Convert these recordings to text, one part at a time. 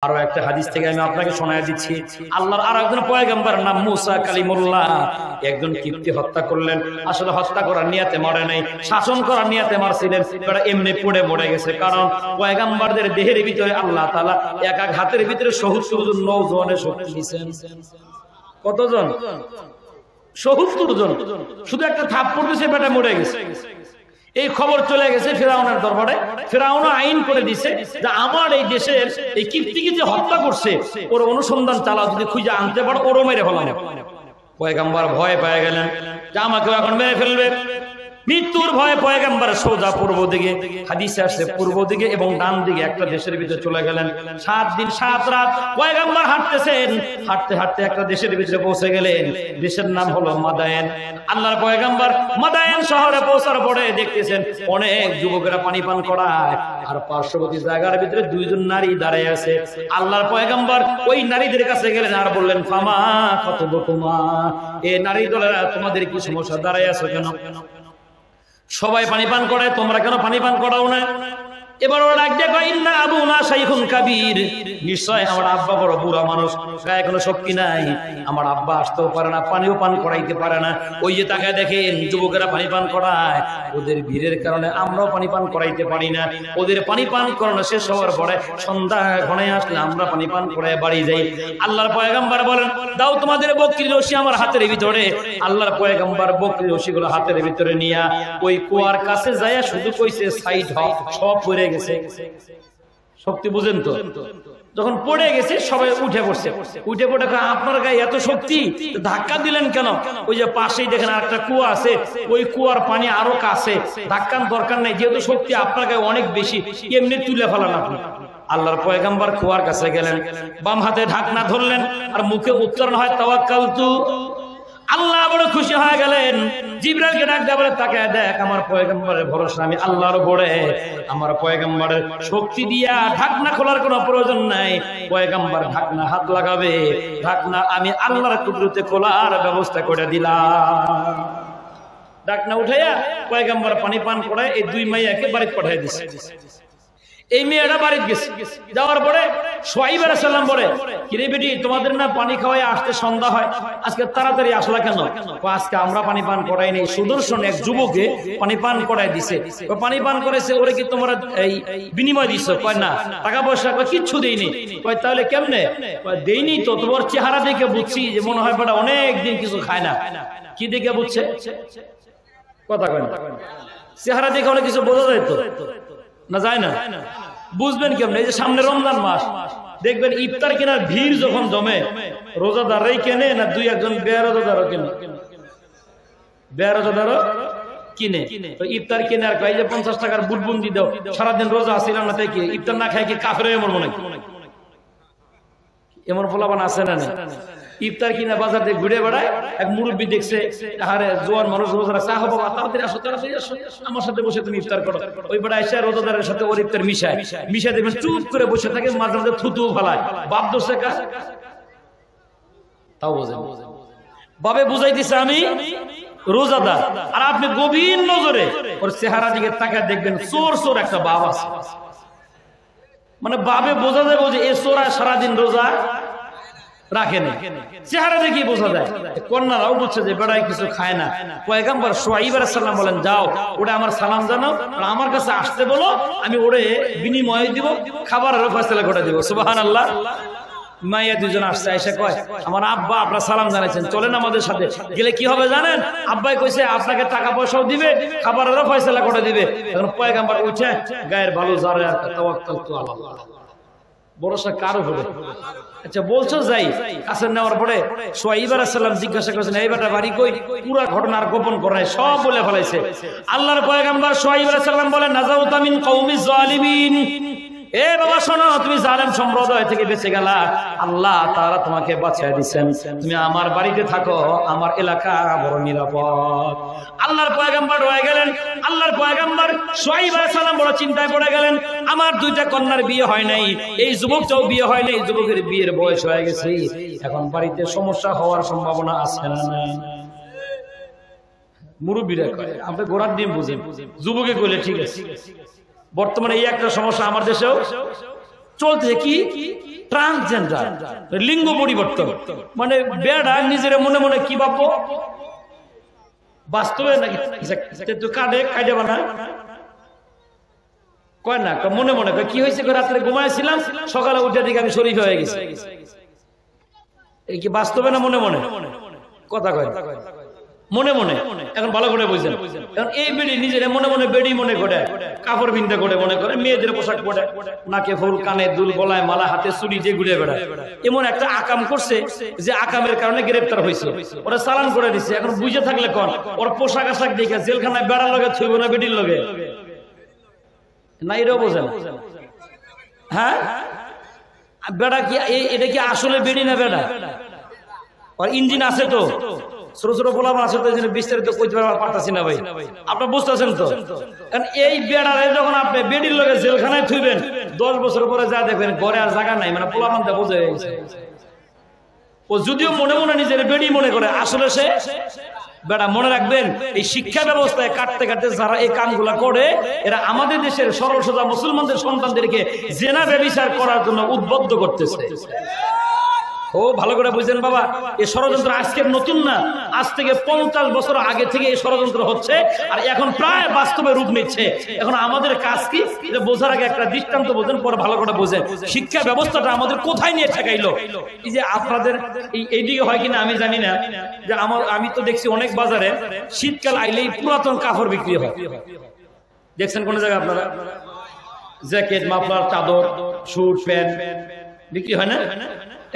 আরো একটা হাদিস থেকে আমি আপনাকে শোনায় দিচ্ছি। আল্লাহর আর একজন পয়গম্বর নাম মুসা কালিমুল্লাহ একজন কিপ্তি হত্যা করলেন। আসলে হত্যা করার নিয়তে মরে নাই, শাসন করার নিয়তে মারছিলেন, এটা এমনি পড়ে মরে গেছে। কারণ পয়গম্বরদের দেহের ভিতরে আল্লাহ তাআলা এক এক হাতের ভিতরে ৭০ জন নওজোয়ানের শক্তি দিয়েছেন। কতজন? ৭০ জন। শুধু একটা থাপ্পড় দিয়েছে, বেটা মরে গেছে। এই খবর চলে গেছে ফিরাউনের দরবারে। ফিরাউন আইন করে দিছে যে আমার এই দেশের এই কিপ্তিকে যে হত্যা করছে ওর অনুসন্ধান চালাও, যদি খুঁজে আনতে পারো ওরও মেরে ফেলাম। পয়গম্বর ভয় পেয়ে গেলেন যে আমাকেও এখন মেরে ফেলবে। মৃত্যুর ভয়ে পয়গম্বর সোজা পূর্ব দিকে, হাদিসে আসছে পূর্ব দিকে এবং ডান দিকে একটা দেশের ভিতরে চলে গেলেন। ৭ দিন ৭ রাত পয়গম্বর হাঁটতেছেন। হাঁটতে হাঁটতে একটা দেশের ভিতরে পৌঁছে গেলেন। দেশের নাম হলো মাদায়েন। আল্লাহর পয়গম্বর মাদায়েন শহরে পৌঁছার পরে দেখতেছেন অনেক যুবকেরা পানি পান করায়, আর পার্শ্ববর্তী জায়গার ভিতরে ২ জন নারী দাঁড়িয়ে আছে। আল্লাহর পয়গম্বর ওই নারীদের কাছে গেলেন আর বললেন, ফামা খাতুবুকুমা, এ নারী দলেরা তোমাদের কি সমস্যা, দাঁড়িয়ে আছো কেন? সবাই পানি পান করে, তোমরা কেন পানি পান করাও না? এবার ওরা ডাক দিয়ে কয়, ইন্না আবুনা শাইখুন কাবীর, নিশ্চয় আমার আব্বা বড় বুড়া মানুষ, গায়ে কোনো শক্তি নাই, আমার আব্বা আসতেও পারে না, পানিও পান করাইতে পারে না। ওই যে তাকায় দেখেন যুবকেরা পানি পান করায়, ওদের ভিড়ের কারণে আমরাও পানি পান করাইতে পারি না। ওদের পানি পান করানো শেষ হওয়ার পরে সন্ধ্যা ঘনে আসলে আমরা পানি পান করে বাড়ি যাই। আল্লাহর পয়গম্বর বলেন, দাও তোমাদের বকরির রশি আমার হাতের ভিতরে। আল্লাহর পয়গম্বর বকরির রশিগুলো হাতের ভিতরে নিয়ে ওই কুয়ার কাছে যায়, শুধু কইছে সাইড হও, সব পড়ে গেছে। শক্তি বুঝেন তো? যখন পড়ে গেছে সবাই উঠে পড়ছে। উঠে পড়ে আপনার গায়ে এত শক্তি, ধাক্কা দিলেন কেন? ওই যে পাশেই দেখেন একটা কুয়া আছে, ওই কুয়ার পানি আরো কাছে, ধাক্কার দরকার নেই, যেহেতু শক্তি আপনার গায়ে অনেক বেশি, এমনি তুলে ফেলান আপনি। আল্লাহর পয়গম্বর কুয়ার কাছে গেলেন, বাম হাতে ঢাকনা ধরলেন আর মুখে উচ্চারণ হয় তাওয়াক্কালতু। আল্লাহ বড় খুশি হয়ে গেলেন। জিবরাইলকে ডাক দিয়ে বলে, তাকায় দেখ আমার পয়গম্বরের ভরসা আমি আল্লাহর উপরে। আমার পয়গম্বরের শক্তি দিয়া ঢাকনা খোলার কোনো প্রয়োজন নাই। পয়গম্বর ঢাকনা হাত লাগাবে, ঢাকনা আমি আল্লাহর কুদরতে খোলার ব্যবস্থা করে দিলাম। ঢাকনা উঠাইয়া পয়গম্বর পানি পান করায় এই 2 মাইয়াকে বাড়িতে পাঠিয়ে দিছে। এই মেয়েটা বাড়িতে গেছে, যাওয়ার পরে শুআয়ব আলাইহিস সালাম বলে, কিরে বেটি তোমাদের না পানি খাওয়াই আসতে সন্ধ্যা হয়, আজকে তাড়াতাড়ি আসলা কেন? আজকে আমরা পানি পান করাই নেই, সুদর্শন এক যুবকে পানি পান করাই দিছে। পানি পান করেছে, ওরে কি তোমরা এই বিনিময় দিছো? কয় না, টাকা পয়সা কয় কিচ্ছু দেইনি। কয় তাহলে কেমনে? কয় দেইনি তো, তোমার চেহারা দেখে বুঝছি যে মনে হয় বেটা অনেক দিন কিছু খায় না। কি দেখে বুঝছে? কথা কয় না, চেহারা দেখে অনেক কিছু বোঝা যায় তো না, যায় না? বুঝবেন কেমন? এই যে সামনে রমজান মাস, দেখবেন ইফতার কেনার ভিড় যখন জমে, রোজাদারই কেনে না 2-1 বেরোজাদারও কেনে? বেরোজাদারও কিনে। তো ইফতার কিনে আর কয় যে 50 টাকার বুটবুন্দি দাও, সারাদিন রোজা আসিলাম না, তাই কি ইফতার না খাই কি কাফের এমন মনে? এমন ফলাবান আছে না? ইফতার কিনা বাজার দিয়ে ঘুরে বেড়ায়, এক মুরব্বী দেখছে, আরে জোয়ান মানুষ রোজা রাখছে, আহ বাবা তাড়াতাড়ি আসো, তাড়াতাড়ি আসো, আমার সাথে বসে তুমি ইফতার করো। ওই বেড়া এসে রোজাদারের সাথে ওর ইফতার মিশায় দেখবেন চুপ করে বসে থাকে, মাঝে মাঝে থুতু ফেলায়। বাপ দোষে কাজ, তাও বোঝে, বাবে বুঝাই দিছে আমি রোজাদার, আর আপনি গভীর নজরে ওর চেহারা দিকে তাকায় দেখবেন চোর চোর একটা বাপ আছে। মানে বাবে বোঝা যাবে যে এ চোরা সারাদিন রোজা রাখে না, চেহারা দেখি বোঝা যায়। কন্যারাও বুঝছে যে বেড়ায় কিছু খায় না। পয়গম্বর শুআয়ব আলাইহিস সালাম বলেন, যাও ওটা আমার সালাম জানাও, আর আমার কাছে আসতে বলো, আমি ওরে বিনিময় দিব, খাবারের ফয়সালা করে দিব। সুবহানাল্লাহ। মাইয়া 2 জন আসছে, আয়েশা কয়, আমার আব্বা আপনার সালাম জানাইছেন, চলেন আমাদের সাথে। গেলে কি হবে জানেন? আব্বাই কইছে আপনাকে টাকা পয়সাও দিবে, খাবারেরও ফয়সালা করে দিবে। এখন পয়গম্বর উঠে গায়ের ভালো জারে আর তাওয়াক্কালতু আলাল্লাহ, ভরসা কারো হবে। আচ্ছা বলছো যাই, কাছে নেওয়ার পরে শুআয়ব আলাইহিস সালাম জিজ্ঞাসা করেছেন, এই বেটা বাড়ি কই? পুরো ঘটনা আর গোপন করে সব বলে ফেলাইছে। আল্লাহর পয়গম্বর শুআয়ব আলাইহিস সালাম বলেন, নাজাউতা মিন কওমিজ জালিমিন, এ বাবা শোনো, তুমি জালেম সম্প্রদায় থেকে বেঁচে গেলা, আল্লাহ তাআলা তোমাকে বাঁচিয়ে দিবেন, তুমি আমার বাড়িতে থাকো, আমার এলাকা বড় নিরাপদ। আল্লাহর পয়গম্বর রয়ে গেলেন। আল্লাহর পয়গম্বর শুআয়ব আলাইহিস সালাম বড় চিন্তায় পড়ে গেলেন, আমার 2টা কন্যার বিয়ে হয় নাই, এই যুবকটাও বিয়ে হয় নাই, যুবকের বিয়ের বয়স হয়ে গেছে, এখন বাড়িতে সমস্যা হওয়ার সম্ভাবনা আছে না? মুরব্বীরা কয়, আপনি গোড়ার ডিম বুঝেন, যুবকে কইলে ঠিক আছে। বর্তমানে এই একটা সমস্যা আমার দেশেও চলছে, কি ট্রান্সজেন্ডার, লিঙ্গ পরিবর্তন। মানে বেড়া নিজের মনে মনে কি ভাববো, বাস্তবে নাকি কাটে কাটে বানায় কয় না, মনে মনে কি হয়েছে, রাত্রে ঘুমাইছিলাম সকালে উঠে দিকে আমি শরীফ হয়ে গেছি। এই কি বাস্তবে না মনে মনে? কথা কয় মনে মনে। এখন ভালো করে বুঝছেন, এখন এই বেড়ি নিজের মনে মনে বেড়ি মনে করে, কাপড় বিনতে করে মনে করে, মেয়েদের পোশাক পরে, নাকে ফুল, কানে দুল, গলায় মালা, হাতে চুড়ি দিয়ে ঘুরে বেড়ায়। এমন একটা আকাম করছে যে আকামের কারণে গ্রেপ্তার হয়েছে, ওরা চালান করে দিচ্ছে। এখন বুঝে থাকলে কন ওর পোশাক আশাক দেখে জেলখানায় বেড়ার লগে ছুইব না বেটির লগে? না এটাও বোঝেন? হ্যাঁ, বেড়া কি এটা কি আসলে বেড়ি না বেড়া? আর ইঞ্জিন আছে তো, ছোট ছোট পোলাপান আছে তো, বিস্তারিত কইতে পারতাছি না ভাই, আপনার বুঝতেছেন তো? কারণ এই বেড়ারে যখন আপনি বেডির লগে জেলখানায় থুইবেন, 10 বছর পরে যা দেখবেন ঘরে আর জায়গা নাই, মানে পোলাপানটা বোঝে গেছে। ও যদিও মনে মনে নিজের বেডি মনে করে, আসলে সে বেড়া। মনে রাখবেন, এই শিক্ষা ব্যবস্থায় কাটতে কাটতে যারা এই কামগুলা করে, এরা আমাদের দেশের সরল সোজা মুসলমানদের সন্তানদেরকে জেনা ব্যভিচার করার জন্য উদ্বুদ্ধ করতেছে। ও ভালো করে বুঝছেন বাবা, এই ষড়যন্ত্র আজকের নতুন না, আজ থেকে 50 বছর আগে থেকে এই ষড়যন্ত্র হচ্ছে, আর এখন প্রায় বাস্তবে রূপ নিচ্ছে। এখন আমাদের কাজ কি, এটা বোঝার আগে একটা দৃষ্টান্ত বোঝেন, পরে ভালো করে বোঝেন শিক্ষা ব্যবস্থাটা আমাদের কোথায় নিয়ে ঠেকাইলো। এই যে আপনাদের এইদিকে হয় কিনা আমি জানি না, যে আমি তো দেখছি অনেক বাজারে শীতকাল আইলেই পুরাতন কাপড় বিক্রি হয়। দেখছেন কোন জায়গায় আপনারা? জ্যাকেট, মাফলার, চাদর, স্যুট, প্যান্ট বিক্রি হয় না?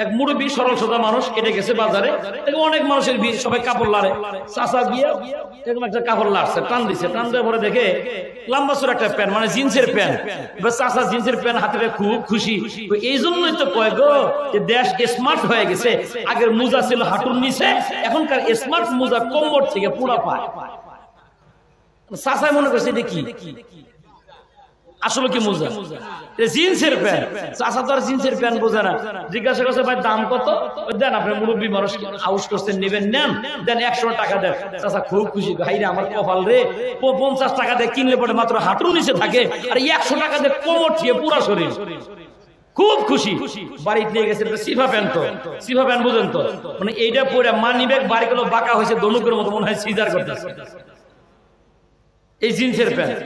এক মুরব্বী সরল সোজা মানুষ কেটে গেছে বাজারে, অনেক মানুষের ভিড়, সবাই কাপড় লাড়ে। চাচা গিয়ে এরকম একটা কাপড় লাড়ছে, টান দিচ্ছে, টান দেওয়ার পরে দেখে লম্বা চোর একটা প্যান্ট, মানে জিন্সের প্যান্ট। চাচা জিন্সের প্যান্ট হাতে খুব খুশি। এই জন্যই তো কয় গো, যে দেশ স্মার্ট হয়ে গেছে। আগের মোজা ছিল হাঁটুর নিচে, এখনকার স্মার্ট মোজা কোমর থেকে পুরা পায়। চাচাই মনে করছে এটা কি, আসলে কি মোজা? জিন্সের প্যান্ট। চাচা তো আর জিন্সের প্যান্ট বোঝে না, জিজ্ঞাসা করছে ভাই দাম কত? দেন, আপনি মুরব্বী মানুষ আউস করছেন, নেবেন নেন, দেন 100 টাকা দেন। চাচা খুব খুশি, ভাই রে আমার কপাল রে, 50 টাকা দিয়ে কিনলে পরে মাত্র হাঁটুর নিচে থাকে, আর 100 টাকা দিয়ে কোমর দিয়ে পুরা শরীর। খুব খুশি, বাড়িতে নিয়ে গেছে সিফা প্যান্ট। তো সিফা প্যান্ট বুঝেন তো, মানে এইটা পরে মানি ব্যাগ বাড়ি গুলো বাঁকা হয়েছে, দনুকের মতো মনে হয় সিজার করতেছে। এই জিন্সের প্যান্ট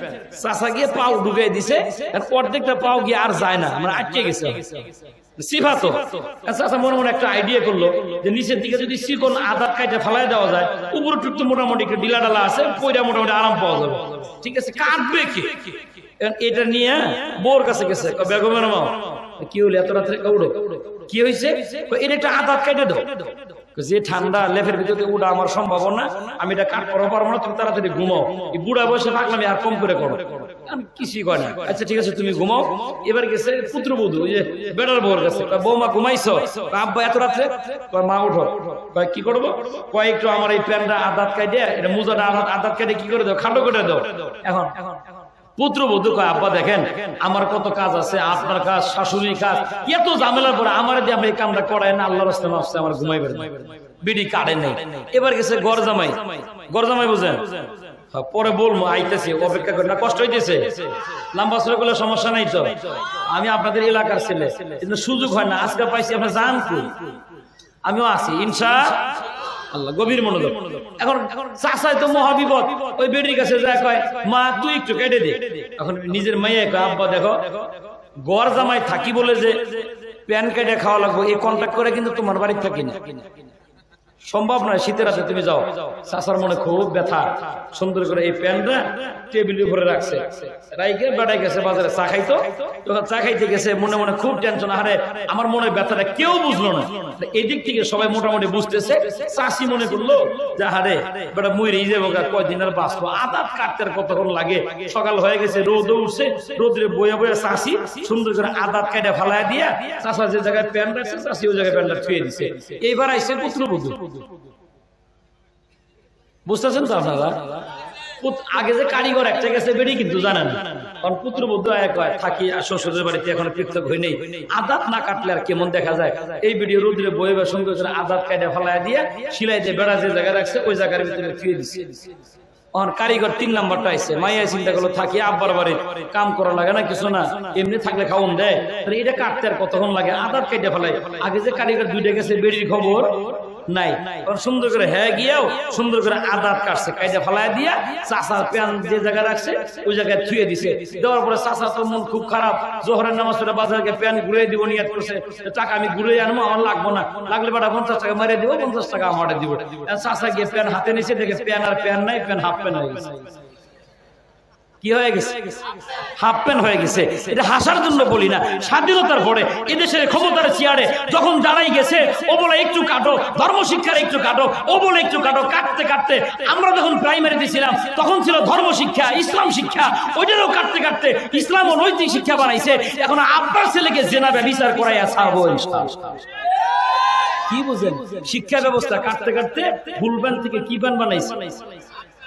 চাচা গিয়ে পাও ঢুকাই দিছে, অর্ধেকটা পাও গিয়ে আর যায় না, মানে আটকে গেছে। সিফা তো চাচা মনে মনে একটা আইডিয়া করলো, যে নিচের দিকে যদি চিকন আদাত কাইটা ফেলাই দেওয়া যায়, উপরে টুকতো মোটামুটি একটু ডিলা ডালা আছে, পয়টা মোটামুটি আরাম পাওয়া যাবে। ঠিক আছে, কাটবে কি? এটা নিয়ে বউর কাছে গেছে, বেগমের মা কি হলো এত রাত্রে কাউড়ো, কি হয়েছে? এটা একটা আদাত কাইটে দাও। যে ঠান্ডা লেফের ভিতরে উঠা আমার সম্ভব না, আমি এটা কাট করবো পারবো না, তুমি তাড়াতাড়ি ঘুমাও। এই বুড়া বয়সে পাকলামি আর কম করে করো, আমি কিছুই কয় না। আচ্ছা ঠিক আছে তুমি ঘুমাও। এবার গেছে পুত্রবধূ, ওই যে বেড়ার বউর কাছে, বৌমা ঘুমাইছো? আব্বা এত রাত্রে? মা উঠো। কি করবো? কয় একটু আমার এই প্যান্টটা আদাত কাটে, এটা মোজাটা আদাত কাটে কি করে দাও, খাটো করে দাও। এখন পুত্রবধূ কয় আব্বা দেখেন আমার কত কাজ আছে, আপনার কাজ, শাশুড়ির কাজ, এত ঝামেলার পরে আমার দিয়ে আপনি এই কামটা করায় না, আল্লাহর রাস্তায় মাফছে, আমার ঘুমাইবেন, বিড়ি কাটে নেই। এবার গেছে গরজামাই। গরজামাই বুঝেন? পরে বলবো, আইতেছি, অপেক্ষা করেন না, কষ্ট হইতেছে, লম্বা চড়া করলে সমস্যা নাই তো, আমি আপনাদের এলাকার ছেলে, কিন্তু সুযোগ হয় না, আজকে পাইছি, আপনার জান কই? আমিও আছি ইনশাআল্লাহ। গভীর মনোযোগ। এখন চাচাই তো মহাবিপদ, ওই বেডির কাছে যায়, কয় মা তুই একটু কেটে দে। এখন নিজের মেয়ে কয় আব্বা দেখো, গড় জামাই থাকি বলে যে প্যান কেটে খাওয়া লাগবে, এই কন্ট্যাক্ট করে কিন্তু তোমার বাড়িতে থাকি না, সম্ভব নয়। শীতের রাতে তুমি যাও। চাচার মনে খুব ব্যথা, সুন্দর করে এই প্যান্টটা টেবিলের উপরে রাখছে, রাইকে বেড়াই গেছে বাজারে চা খাইতো। যখন চা খাইতে গেছে মনে মনে খুব টেনশন, আরে আমার মনে ব্যথাটা কেউ বুঝলো না। এদিক থেকে সবাই মোটামুটি বুঝতেছে। চাষি মনে করলো যে হারে বেটা মুইরে যাবো, কয়দিন আর বাঁচবো, আদাত কাটতে কতক্ষণ লাগে, সকাল হয়ে গেছে, রোদ উঠছে, রোদে বইয়া বইয়া চাষি সুন্দর করে আদাত কাটা ফালাই দিয়া, চাষা যে জায়গায় প্যান্ট রাখছে চাষি ওই জায়গায় প্যান্টটা ছুঁয়ে দিছে। এইবার আইসে পুত্রবধূ, বুঝতেছেন তো আপনারা? আগে যে কারিগর একটা গেছে বেড়ি কিন্তু জানেন, কারণ পুত্রবধূ থাকি শ্বশুরের বাড়িতে এখন পৃথক হয়ে নেই, আদাত না কাটলে আর কেমন দেখা যায়। এই ভিডিও রোদ্রে বয়ে সুন্দর করে আদাত কাটা ফেলায় দিয়ে সিলাই দিয়ে বেড়া যে জায়গায় রাখছে ওই জায়গার ভিতরে ছুঁয়ে দিচ্ছে। কারিগর 3 নাম্বারটা আইছে, মাইয়া চিন্তা করলো থাকি আব্বার বাড়ি কাম করা লাগে না কিছু না, এমনি থাকলে খাওন দেয়, তাহলে এটা কাটতে আর কতক্ষণ লাগে, আদার কেটে ফেলাই। আগে যে কারিগর 2টা গেছে বেড়ির খবর নাই, সুন্দর করে হ্যাঁ গিয়াও সুন্দর করে আদাত কাটছে, কাইটা ফেলাই দিয়া চাষার প্যান যে জায়গায় রাখছে ওই জায়গায় থুয়ে দিছে। দেওয়ার পরে চাষা তো মন খুব খারাপ, জোহরের নামাজ পড়ে বাজারকে প্যান ঘুরে দিব নিয়াত করছে, টাকা আমি ঘুরে আনবো, আমার লাগবো না, লাগলে বেটা 50 টাকা মারিয়ে দিব, 50 টাকা আমারে দিব। চাষা গিয়ে প্যান হাতে নিছে, দেখে প্যান আর প্যান নাই, প্যান হাফ প্যান হয়ে গেছে। কি হয়ে গেছে? হাফ প্যান্ট হয়ে গেছে। এটা হাসার জন্য বলি না, স্বাধীনতার পরে এদেশের ক্ষমতার চেয়ারে যখন দাঁড়াই গেছে, ও বলে একটু কাটো, ধর্মশিক্ষার একটু কাটো, ও বলে একটু কাটো, কাটতে কাটতে আমরা যখন প্রাইমারিতে ছিলাম তখন ছিল ধর্মশিক্ষা, ইসলাম শিক্ষা, ওইটারও কাটতে কাটতে ইসলাম ও নৈতিক শিক্ষা বানাইছে। এখন আপনার ছেলেকে জেনা ব্যভিচার করাইয়া ছাড়বো ইনশাআল্লাহ। কি বুঝেন? শিক্ষা ব্যবস্থা কাটতে কাটতে ফুল প্যান্ট থেকে কি প্যান্ট বানাইছে?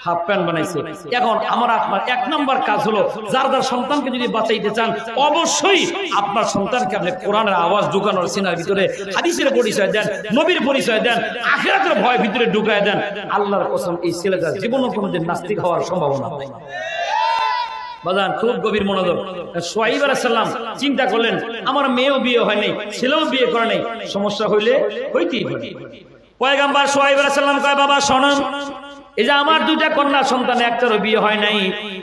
হাফ প্যান্ট বানাইছে। এখন আমার আপনার 1 নাম্বার কাজ হলো, যার যার সন্তানকে যদি বাঁচাইতে চান অবশ্যই আপনার সন্তানকে আপনি কোরআনের আওয়াজ ঢুকানোর সিনার ভিতরে, হাদিসের পরিচয় দেন, নবীর পরিচয় দেন, আখিরাতের ভয় ভিতরে ঢুকায় দেন। আল্লাহর কসম এই ছেলেটার জীবনও কোনোদিন নাস্তিক হওয়ার সম্ভাবনা নেই। বাজান খুব গভীর মনোযোগ। সোহাইব আলাইহিস সালাম চিন্তা করলেন আমার মেয়েও বিয়ে হয় নাই, ছেলেও বিয়ে করে নাই, সমস্যা হইলে হইতেই পারে। পয়গম্বর সোহাইব আলাইহিস সালাম কয় বাবা শোনো, এই যে আমার 2টা কন্যা সন্তান, একটারও বিয়ে হয় নাই,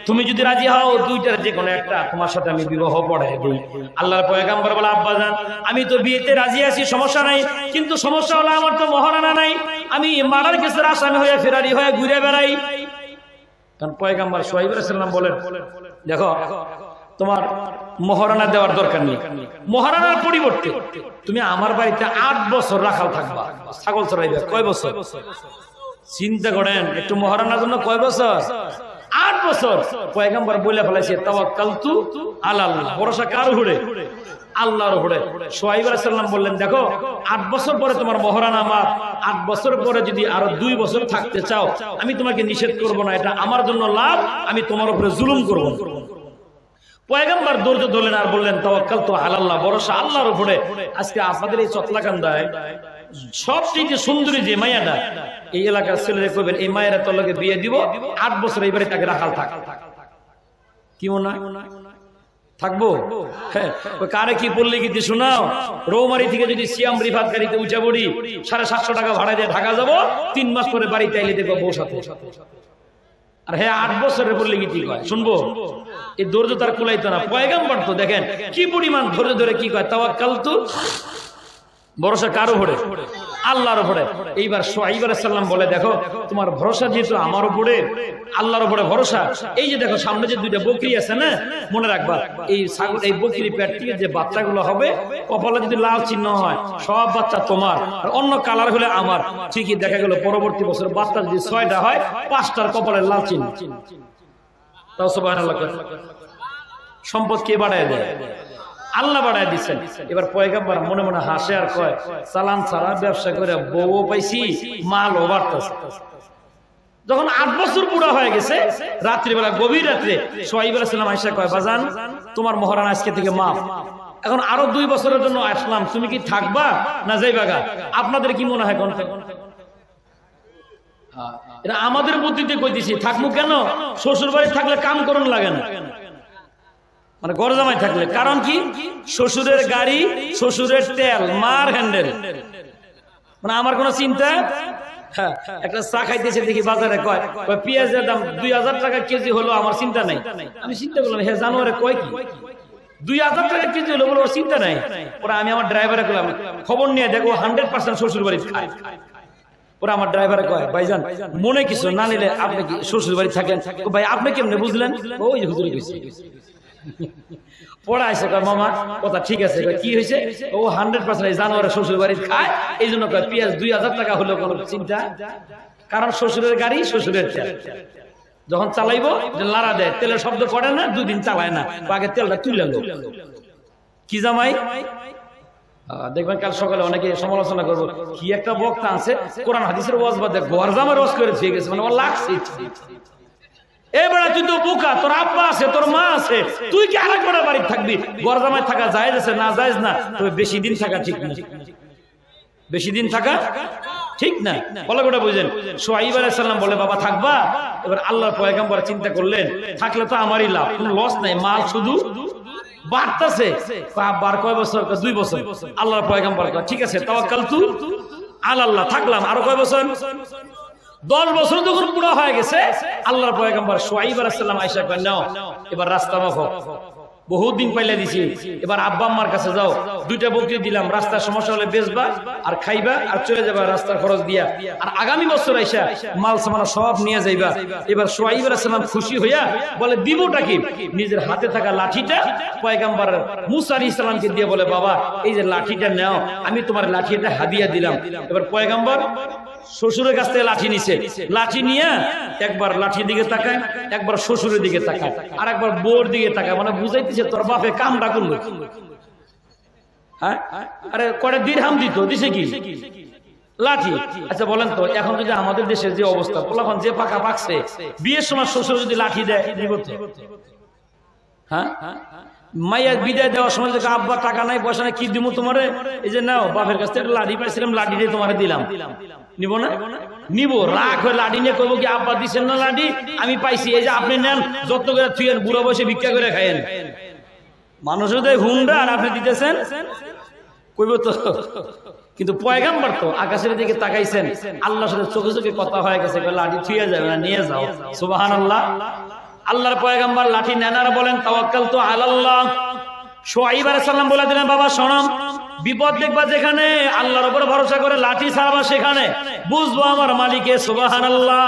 তুমি যদি রাজি হও 2টার যে কোনো একটা তোমার সাথে আমি বিবাহ পড়াই দিই। আল্লাহর পয়গম্বর বলে আব্বাজান আমি তো বিয়েতে রাজি আছি, সমস্যা নাই, কিন্তু সমস্যা হলো আমার তো মহারানা নাই, আমি মার্ডার কেসের আসামি হয়ে ফেরারি হয়ে ঘুরে বেড়াই। কারণ পয়গম্বর সোহাইব আলাইহিস সালাম বলেন দেখো তোমার মহারানা দেওয়ার দরকার নেই, মহারানার পরিবর্তে তুমি আমার বাড়িতে 8 বছর রাখাল থাকবা, ছাগল চড়াইবে। কয় বছর? চিন্তা করেন একটু, মহারানার জন্য কয় বছর? 8 বছর। পয়গম্বর বলে ফেলাইছে তাওয়াক্কালতু আলাল্লাহ, ভরসা কার উপরে? আল্লাহর উপরে। সোহাইব আলাইহিস সালাম বললেন দেখো 8 বছর পরে তোমার মহারানা আমার, 8 বছর পরে যদি আরো 2 বছর থাকতে চাও আমি তোমাকে নিষেধ করব না, এটা আমার জন্য লাভ, আমি তোমার উপরে জুলুম করব না। পয়গম্বর ধৈর্য ধরলেন আর বললেন তাওয়াক্কালতু আলাল্লাহ, ভরসা আল্লাহর উপরে। আজকে আপনাদের এই চটলাকান্দায় সবচেয়ে সুন্দরী যে মায়াটা, এই এলাকার ছেলেরা কইবেন এই মায়েরা তোর লগে বিয়ে দিব, 8 বছর এইবারে তাকে রাখাল থাক। কি মনে হয় থাকবো? হ্যাঁ, কারে কি বললে কি শোনাও, রৌমারি থেকে যদি সিয়াম রিফাত গাড়িতে উঠে পড়ি 750 টাকা ভাড়া দিয়ে ঢাকা যাবো, 3 মাস পরে বাড়িতে আইলে দেখবো বউ সাথে। আর হ্যাঁ 8 বছরের বললে কি ঠিক হয়? শুনবো? এই ধৈর্য তার কুলাইতো না। পয়গম্বর তো দেখেন কি পরিমাণ ধৈর্য ধরে কি কয় তাওয়াক্কালতু, ভরসা কার উপরে? আল্লাহর উপরে। এইবার সোহাইব আলাইহিস সালাম বলে দেখো তোমার ভরসা যেহেতু আমার উপরে, আল্লাহর উপরে ভরসা, এই যে দেখো সামনে যে 2টা বকরি আছে না, মনে রাখবা এই ছাগল, এই বকরির পেট থেকে যে বাচ্চাগুলো হবে কপালে যদি লাল চিহ্ন হয় সব বাচ্চা তোমার, আর অন্য কালার হলে আমার। ঠিকই দেখা গেল পরবর্তী বছর বাচ্চা যদি 6টা হয় 5টার কপালের লাল চিহ্ন। তাও সুবহানাল্লাহ। সম্পদ কে বাড়ায় দেয়? আল্লাহ বাড়ায় দিচ্ছেন। এবার পয়গম্বর মনে মনে হাসে আর কয় চালান ছাড়া ব্যবসা করে বউও পাইছি, মালও বাড়তেছে। যখন 8 বছর পুরো হয়ে গেছে, রাত্রিবেলা গভীর রাত্রে সোহাইব আলাইহিস সালাম আয়েশা কয় বাজান তোমার মহারানা আজকে থেকে মাফ, এখন আরো 2 বছরের জন্য আসলাম, তুমি কি থাকবা না যাইবাগা? আপনাদের কি মনে হয় কোন? এটা আমাদের বুদ্ধিতে কইতেছি, থাকবো কেন? শ্বশুর বাড়ি থাকলে কাম করুন লাগে না, মানে ঘর জামাই থাকলে। কারণ কি? শ্বশুরের গাড়ি, শ্বশুরের তেল, মার হ্যান্ডেল, মানে আমার কোনো চিন্তা। হ্যাঁ, একটা চা খাইতেছে দেখি বাজারে কয় পেঁয়াজের দাম 2000 টাকা কেজি হলো, আমার চিন্তা নাই। আমি চিন্তা করলাম হ্যাঁ জানুয়ারি কয় কি 2000 টাকা কেজি হলো, বলে ওর চিন্তা নাই। ওরা আমি আমার ড্রাইভারে করলাম খবর নিয়ে দেখো 100% শ্বশুর বাড়ি খায়। ওরা আমার ড্রাইভারে কয় ভাইজান মনে কিছু না নিলে আপনি কি শ্বশুর বাড়ি থাকেন? ভাই আপনি কেমনে বুঝলেন? ওই হুজুরে কইছে। পড়া আছে কয় মামা কথা ঠিক আছে, কি হয়েছে? ও 100% জানুয়ারি শ্বশুর বাড়ি খায়, এই জন্য কয় পেঁয়াজ 2000 টাকা হলো কোনো চিন্তা। কারণ শ্বশুরের গাড়ি, শ্বশুরের তেল, যখন চালাইবো লাড়া দেয়, তেলের শব্দ করে না, 2 দিন চালায় না, আগে তেলটা তুলে লো। কি জামাই দেখবেন কাল সকালে অনেকে সমালোচনা করবো কি একটা বক্তা আছে কোরআন হাদিসের ওয়াজ বাদে ঘর জামা রস করে দিয়ে গেছে, মানে ও লাগছে। এবারে তুই তো বোকা, তোর আব্বা আছে, তোর মা আছে, তুই কি আরেকবার বাড়ি থাকবি? ঘর জামাই থাকা জায়েজ আছে না জায়েজ না, তবে বেশি দিন থাকা ঠিক না। বেশি দিন থাকা ঠিক না? বলে গোটা বুঝেন। শুআইব আলাইহিস সালাম বলে বাবা থাকবা? এবার আল্লাহর পয়গম্বর চিন্তা করলেন থাকলে তো আমারই লাভ, কোনো লস নাই, মাল শুধু বাড়তেছে। বার কয় বছর? 2 বছর। আল্লাহর পয়গম্বর কয় ঠিক আছে তাওয়াক্কালতু আলাল্লাহ, থাকলাম আরো কয় বছর? 10 বছর যখন পুরো হয়ে গেছে, আল্লাহর পয়গম্বর শুআইব আলাইহিস সালাম আয়েশা কয় নাও এবার রাস্তা মাখো, বহুত দিন পাইলা দিছি, এবার আব্বা আম্মার কাছে যাও, 2টা বকরি দিলাম, রাস্তার সমস্যা হলে বেচবা আর খাইবা আর চলে যাবা রাস্তার খরচ দিয়া, আর আগামী বছর আইসা মাল সামান সব নিয়ে যাইবা। এবার শুআইব আলাইহিস সালাম খুশি হইয়া বলে দিবটা কি? নিজের হাতে থাকা লাঠিটা পয়গম্বর মুসা আলাইহিস সালামকে দিয়ে বলে বাবা এই যে লাঠিটা নাও, আমি তোমার লাঠিটা হাদিয়া দিলাম। এবার পয়গম্বর শ্বশুরের কাছ থেকে লাঠি নিছে, লাঠি নিয়ে একবার লাঠির দিকে তাকায়, একবার শ্বশুরের দিকে তাকায়, আর একবার বউর দিকে তাকায়, মানে বুঝাইতেছে তোর বাপে কামটা করলো। হ্যাঁ, আরে কড়ে দিরহাম দিত, দিছে কি? লাঠি। আচ্ছা বলেন তো এখন যদি আমাদের দেশের যে অবস্থা, পোলাপান যে পাকা পাকছে, বিয়ের সময় শ্বশুর যদি লাঠি দেয় দিব তো? হ্যাঁ, মাইয়া বিদায় দেওয়ার সময় দেখো আব্বা টাকা নাই পয়সা নাই, কি দিব তোমারে? এই যে নাও বাপের কাছ থেকে লাঠি পাইছিলাম, লাঠি দিয়ে তোমারে দিলাম, নিব না? নিব। রাগ হয়ে লাঠি নিয়ে করবো কি আব্বা দিচ্ছেন না লাঠি, আমি পাইছি, এই যে আপনি নেন, যত্ন করে থুয়েন, বুড়ো বসে ভিক্ষা করে খাইয়েন। মানুষের দেয় হুন্ডা আর আপনি দিতেছেন, কইব তো। কিন্তু পয়গম্বর তো আকাশের দিকে তাকাইছেন, আল্লাহর সাথে চোখে চোখে কথা হয়ে গেছে, লাঠি থুয়ে যাবে না, নিয়ে যাও। সুবহানাল্লাহ। আল্লাহর পয়গম্বর লাঠি নেনারা বলেন তাওয়াক্কালতু আলাল্লাহ। শুআইব আলাইহিস সালাম বলে দিলেন বাবা শোনো, বিপদ দেখবা যেখানে আল্লাহর উপর ভরসা করে লাঠি ছাড়বা সেখানে বুঝবো আমার মালিকে। সুবহানাল্লাহ।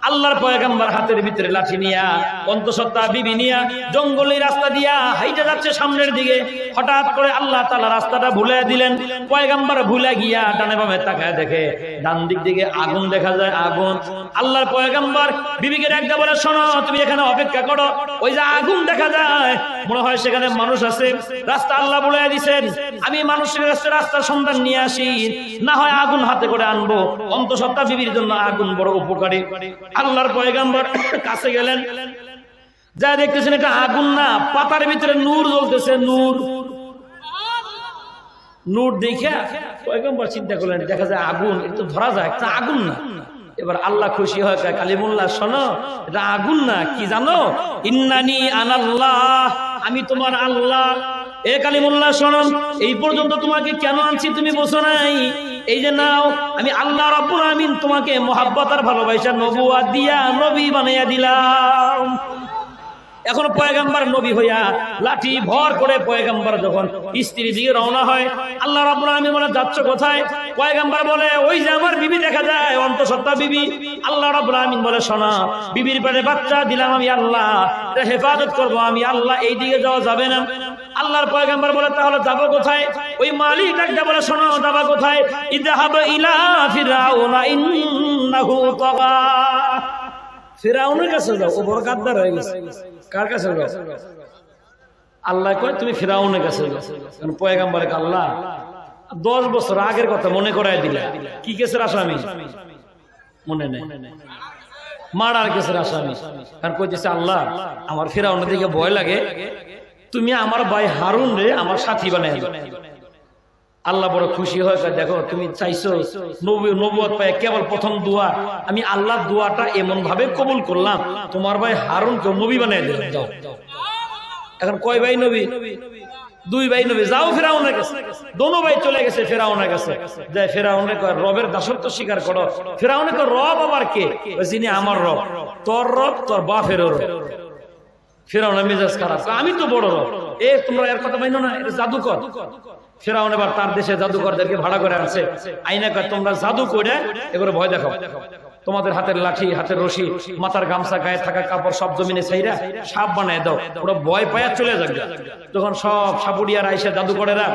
আল্লাহর পয়গম্বর হাতের ভিতরে লাঠি নিয়া অন্তঃসত্ত্বা বিবি নিয়া জঙ্গলের রাস্তা দিয়া হাইটা যাচ্ছে সামনের দিকে। হঠাৎ করে আল্লাহ তাআলা রাস্তাটা ভুলে দিলেন। পয়গম্বর ভুলে গিয়া ডানে বামে তাকায় দেখে ডান দিক থেকে আগুন দেখা যায়, আগুন। আল্লাহর পয়গম্বর বিবিকে ডাকতে বলে শোনো তুমি এখানে অপেক্ষা করো, ওই যে আগুন দেখা যায় মনে হয় সেখানে মানুষ আছে, রাস্তা আল্লাহ ভুলে দিয়েছেন, আমি মানুষের কাছে রাস্তার সন্ধান নিয়ে আসি, না হয় আগুন হাতে করে আনবো। অন্তঃসত্ত্বা বিবির জন্য আগুন বড় উপকারী। আল্লাহর পয়গম্বর কাছে গেলেন, যা দেখতেছেন এটা আগুন না, পাতার ভিতরে নূর জ্বলতেছে, নূর। নূর দেখে পয়গম্বর চিন্তা করলেন দেখা যায় আগুন, একটু ধরা যায়, একটা আগুন না। এবার আল্লাহ খুশি হয়, কালিমুল্লাহ শোনো এটা আগুন না, কি জানো? ইন্নানি আনাল্লাহ, আমি তোমার আল্লাহ। এ কালিমুল্লাহ শোনো, এই পর্যন্ত তোমাকে কেন আনছি তুমি বোঝো নাই? এই যে নাও, আমি আল্লাহ রাব্বুল আমিন তোমাকে মহাব্বত আর ভালোবাসা নবুয়ত দিয়া নবী বানাইয়া দিলাম। এখন পয়গম্বর নবী হইয়া লাঠি ভর করে পয়গম্বর যখন স্ত্রী দিকে রওনা হয়, আল্লাহ রাব্বুল আমিন বলে যাচ্ছ কোথায়? পয়গম্বর বলে ওই যে আমার বিবি দেখা যায়, অন্তঃসত্ত্বা বিবি। আল্লাহ রাব্বুল আমিন বলে শোনা, বিবির পেটে বাচ্চা দিলাম আমি আল্লাহ, এটা হেফাজত করবো আমি আল্লাহ, এই দিকে যাওয়া যাবে না। আল্লাহর পয়গম্বর বলে তাহলে যাবো কোথায়? ওই মালিক ডাকতে বলে শোনো যাবা কোথায়? ইযহাব ইলা ফিরআউনা ইন্নাহু তাগা, ফিরআউনের কাছে যাও, ও বড় গাদ্দার হয়ে গেছে। কার কাছে যাও? আল্লাহ কয় তুমি ফিরআউনের কাছে যাও। কারণ পয়গম্বর আল্লাহ 10 বছর আগের কথা মনে করায় দিলা, কি কেসের আসামি মনে নেই, মারার কেসের আসামি। কারণ কইতেছে আল্লাহ আমার ফিরআউনের দিকে ভয় লাগে, তুমি আমার ভাই হারুন রে আমার সাথী বানাই দাও। আল্লাহ বড় খুশি হয়, দেখো তুমি চাইছো নবুয়ত পায়, কেবল প্রথম দোয়া আমি আল্লাহর দোয়াটা এমন ভাবে কবুল করলাম, তোমার ভাই হারুনকে নবী বানাই দিলাম। যাও। এখন কয় ভাই নবী? 2 ভাই নবী। যাও ফিরআউনের কাছে। দোনো ভাই চলে গেছে ফিরআউনের কাছে। যায় ফিরআউনের কয় রবের দাসত্ব স্বীকার করো। ফিরআউনের কয় রব আবার কে? যিনি আমার রব। তোর রব তোর বাপের রব। ফিরআউনের মেজাজ খারাপ, আমি তো বড় রব, তোমরা এর কথা মাইনো না, এটা জাদুকর। ফিরআউন এবার তার দেশে জাদুকরদেরকে ভাড়া করে আনছে, আইনা কয় তোমরা জাদু করে এগুলো ভয় দেখাও, তোমাদের হাতের লাঠি, হাতের রশি, মাথার গামছা, গায়ে থাকা কাপড় সব জমিনে ছাইরা সাপ বানায় দাও, ওরা ভয় পায়া চলে যাবে। যখন সব সাপুড়িয়ার আইসা জাদুকরেরা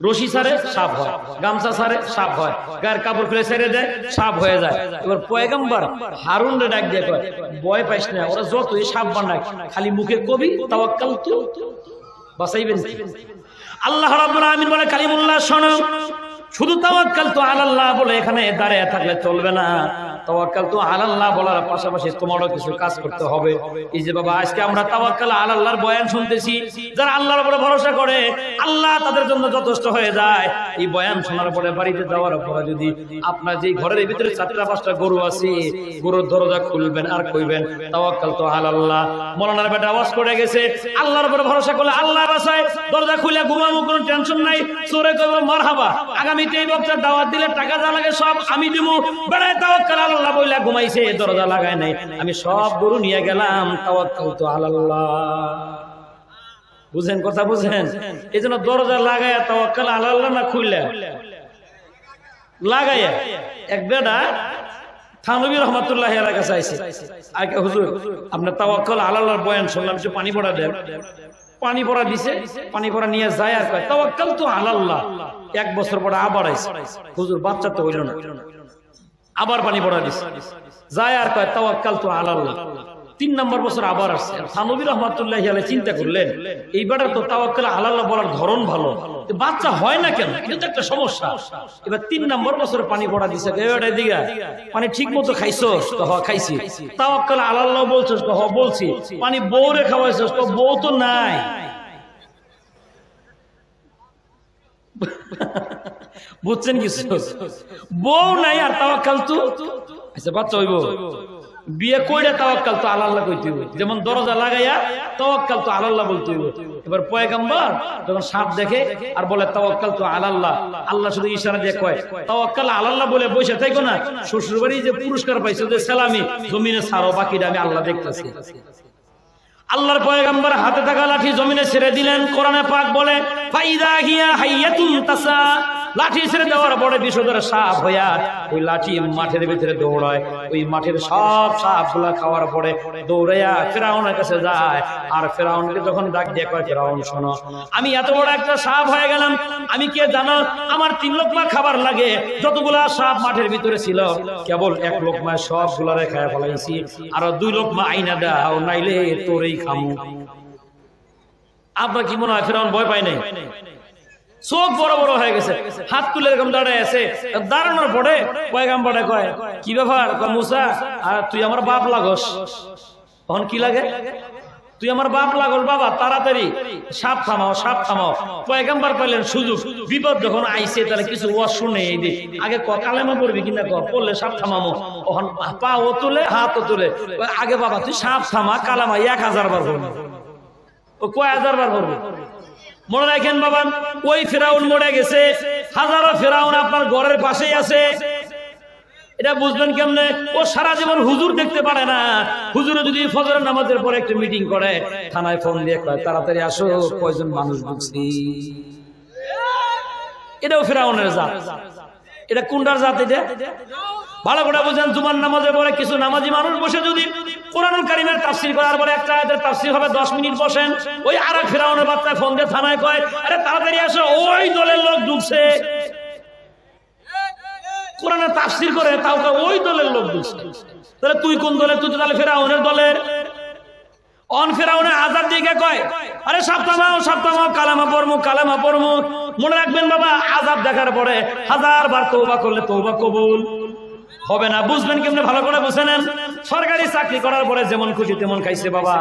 রশি ছাড়ে সাপ হয়, গামছা ছাড়ে সাপ হয়, গায়ের কাপড় খুলে ছেড়ে দেয় সাপ হয়ে যায়। এবার পয়গম্বর হারুন রে ডাক দিয়ে কয় ভয় পাইস না, ওরা যতই সাপ বানায় খালি মুখে কবি তাওয়াক্কালতু, বাঁচাইবেন। আল্লাহ রাব্বুল আমিন বলে কালিমুল্লাহ শোনো, শুধু তাওয়াক্কালতু আলাল্লাহ বলে এখানে দাঁড়িয়ে থাকলে চলবে না। তাওয়াক্কালতু আলাল্লাহ বলার পাশাপাশি তোমারও কিছু কাজ করতে হবে। এই যে বাবা আজকে আমরা তাওয়াক্কাল আলাল্লাহর বয়ান শুনতেছি, যারা আল্লাহর উপরে ভরসা করে আল্লাহ তাদের জন্য যথেষ্ট হয়ে যায়। এই বয়ান শোনার পরে বাড়িতে যাওয়ার পরে যদি আপনার যে ঘরের ভিতরে 4-5টা গরু আছে, গরুর দরজা খুলবেন আর কইবেন তাওয়াক্কালতু আলাল্লাহ। মওলানার বেটা আওয়াজ করে গেছে, আল্লাহর উপরে ভরসা করলে আল্লাহ বাঁচায়, দরজা খুলে ঘুমাবো, কোনো টেনশন নাই। সূরা কইবো মারহাবা, আগামীতে এই বক্তার দাওয়াত দিলে টাকা যা লাগে সব আমি দিব। বেড়ায় তাওয়াক্কাল আলাল্লাহ বইলা ঘুমাইছে, দরজা লাগায় নাই, আমি সব গরু নিয়ে গেলাম, তাওয়াক্কালতু আলাল্লাহ। বুঝেন কথা, বুঝেন? এই জন্য দরজা লাগাইয়া তাওয়াক্কাল আলাল্লাহ না খুললে লাগাইয়া। এক বেটা থানবী রহমাতুল্লাহ আলাইহি কাছে আইছে, আগে হুজুর আপনি তাওয়াক্কাল আলাল্লাহর বয়ান শুনলাম, একটু পানি পড়া দেন। পানি পড়া দিছে, পানি পড়া নিয়ে যায় আর কয় তাওয়াক্কালতু আলাল্লাহ। 1 বছর পরে আবার আইছে, হুজুর বাচ্চা তো হইল না, আবার পানি পড়া দিছে, যায় আর কয় তাওয়াক্কালতু আলাল্লাহ। 3 নম্বর বছর আবার আসছে। থানবী রহমাতুল্লাহি আলাইহি চিন্তা করলেন, এইবার তো তাওয়াক্কাল আলাল্লাহ বলার ধরন ভালো, বাচ্চা হয় না কেন, এটা তো একটা সমস্যা। এবার 3 নম্বর বছর পানি পড়া দিছে, এবারে দিগা পানি ঠিক মতো খাইছস? তো হ খাইছি। তাওয়াক্কাল আলাল্লাহ বলছস? তো হ বলছি। পানি বউরে খাওয়াইছস? তো বউ তো নাই। বুঝছেন কিছু? বউ নাই আর তাওয়াক্কালতু, আচ্ছা বাচ্চা হইব, বিয়ে কইরা তাওয়াক্কালতু আলাল্লাহ কইতে হইব। যেমন দরজা লাগাইয়া তাওয়াক্কালতু আলাল্লাহ বলতে হইব। এবার পয়গম্বর যখন সাপ দেখে আর বলে তাওয়াক্কালতু আলাল্লাহ, আল্লাহ শুধু ইশারা দিয়ে কয় তাওয়াক্কাল আলাল্লাহ বলে বসে থাকো না, শ্বশুর বাড়ি যে পুরস্কার পাইছো যে সালামি, জমিনে ছাড়ো, বাকিটা আমি আল্লাহ দেখতেছি। আল্লাহর পয়গম্বর হাতে থাকা লাঠি জমিনে ছেড়ে দিলেন। কোরআনে পাক বলে ফাইদা হিয়া হাইয়াতুন তাসা, লাঠি ছেড়ে দেওয়ার পরে বিষধর সাপ হইয়া ওই লাঠি মাঠের ভিতরে দৌড়ায়। ওই মাঠের সব সাপগুলা খাওয়ার পরে দৌড়াইয়া ফিরআউনের কাছে যায়। আর ফিরআউনকে যখন ডাক দিয়ে কয়, ফিরআউন শোনো, আমি এত বড় একটা সাপ হয়ে গেলাম, আমি কে জানো, আমার 3 লোকমা খাবার লাগে, যতগুলা সাপ মাঠের ভিতরে ছিল কেবল 1 লোকমায় সবগুলারে খায় ফেলাইছি, আর 2 লোকমা আইনা দাও, নাইলে তোরেই খামু। আপনার কি মনে হয় ফিরআউন ভয় পায় নাই? চোখ বড় বড় হয়ে গেছে, হাত তুলে এরকম দাঁড়ায় আছে। দাঁড়ানোর পরে পয়গম্বরে কয়, কি ব্যাপার? কয় মুসা, আর তুই আমার বাপ লাগস। তখন কি লাগে? তুই আমার বাপ লাগস বাবা, তাড়াতাড়ি সাপ থামাও, সাপ থামাও। পয়গম্বর পাইলেন সুযোগ, বিপদ যখন আইছে তাহলে কিছু ওয়াজ শুনে এই দে, আগে কালেমা পড়বি কিনা পড়লে সাপ থামামো। তখন পা ও তুলে, হাত ও তুলে, আগে বাবা তুই সাপ থামা, কালামা 1000 বার পড়বি। ও কয় 1000 বার পড়বি? মনে রাখেন বাবা, ওই ফিরআউন মরে গেছে, হাজারো ফিরআউন আপনার ঘরের পাশেই আছে। এটা বুঝবেন কেমনে? ও সারা জীবন হুজুর দেখতে পারে না। হুজুরে যদি ফজরের নামাজের পরে একটা মিটিং করে, থানায় ফোন দিয়ে কয় তাড়াতাড়ি আসো, কয়জন মানুষ ঢুকছি। এটাও ফিরআউনের জাত। এটা কোনটার জাত? এটা ভালো করে বুঝেন। জুমার নামাজের পরে কিছু নামাজি মানুষ বসে যদি কোরআনুল কারীমের তাফসীর করার পরে একটা আয়াতের তাফসীর হবে 10 মিনিট বসেন, ওই আরেক ফিরআউনের বাচ্চা ফোন দিয়ে থানায় কয়, আরে তাড়াতাড়ি আসো, ওই দলের লোক ঢুকছে। কোরআনের তাফসীর করে তাও ওই দলের লোক ঢুকছে। তাহলে তুই কোন দলের? তুই তো তাহলে ফিরআউনের দলের। অন ফিরআউনের আযাব দিকে কয়, আরে সাপ থামাও, সাপ থামাও, কালেমা পড়মু, কালেমা পড়মু। মনে রাখবেন বাবা, আযাব দেখার পরে 1000 বার তওবা করলে তওবা কবুল হবে না। বুঝবেন কেমনে? ভালো করে বুঝে নেন। সরকারি চাকরি করার পরে যেমন খুশি তেমন খাইছে বাবা,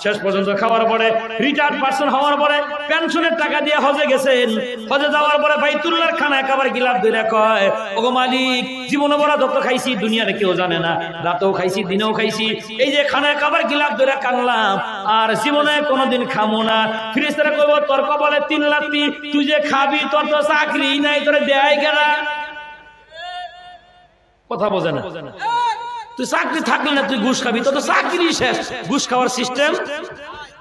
শেষ পর্যন্ত খাওয়ার পরে রিটায়ার্ড পারসন হওয়ার পরে পেনশনের টাকা দিয়ে হজে গেছেন। হজে যাওয়ার পরে বাইতুল্লাহর খানায় খাবার গিলাপ ধরে কয়, ওগো মালিক, জীবনে বড় যত খাইছি দুনিয়ারে কেউ জানে না, রাতেও খাইছি দিনেও খাইছি, এই যে খানায় খাবার গিলাপ ধরে কানলাম, আর জীবনে কোনোদিন খামো না। ফেরেশতারা কইবো, তোর কপালে 3 লাত্তি, তুই যে খাবি, তোর তো চাকরি নাই, তোরে দেয় কেনা? কথা বোঝে না। তুই চাকরি থাকলে না, তুই ঘুষ খাবি, তো চাকরি শেষ, ঘুষ খাওয়ার সিস্টেম।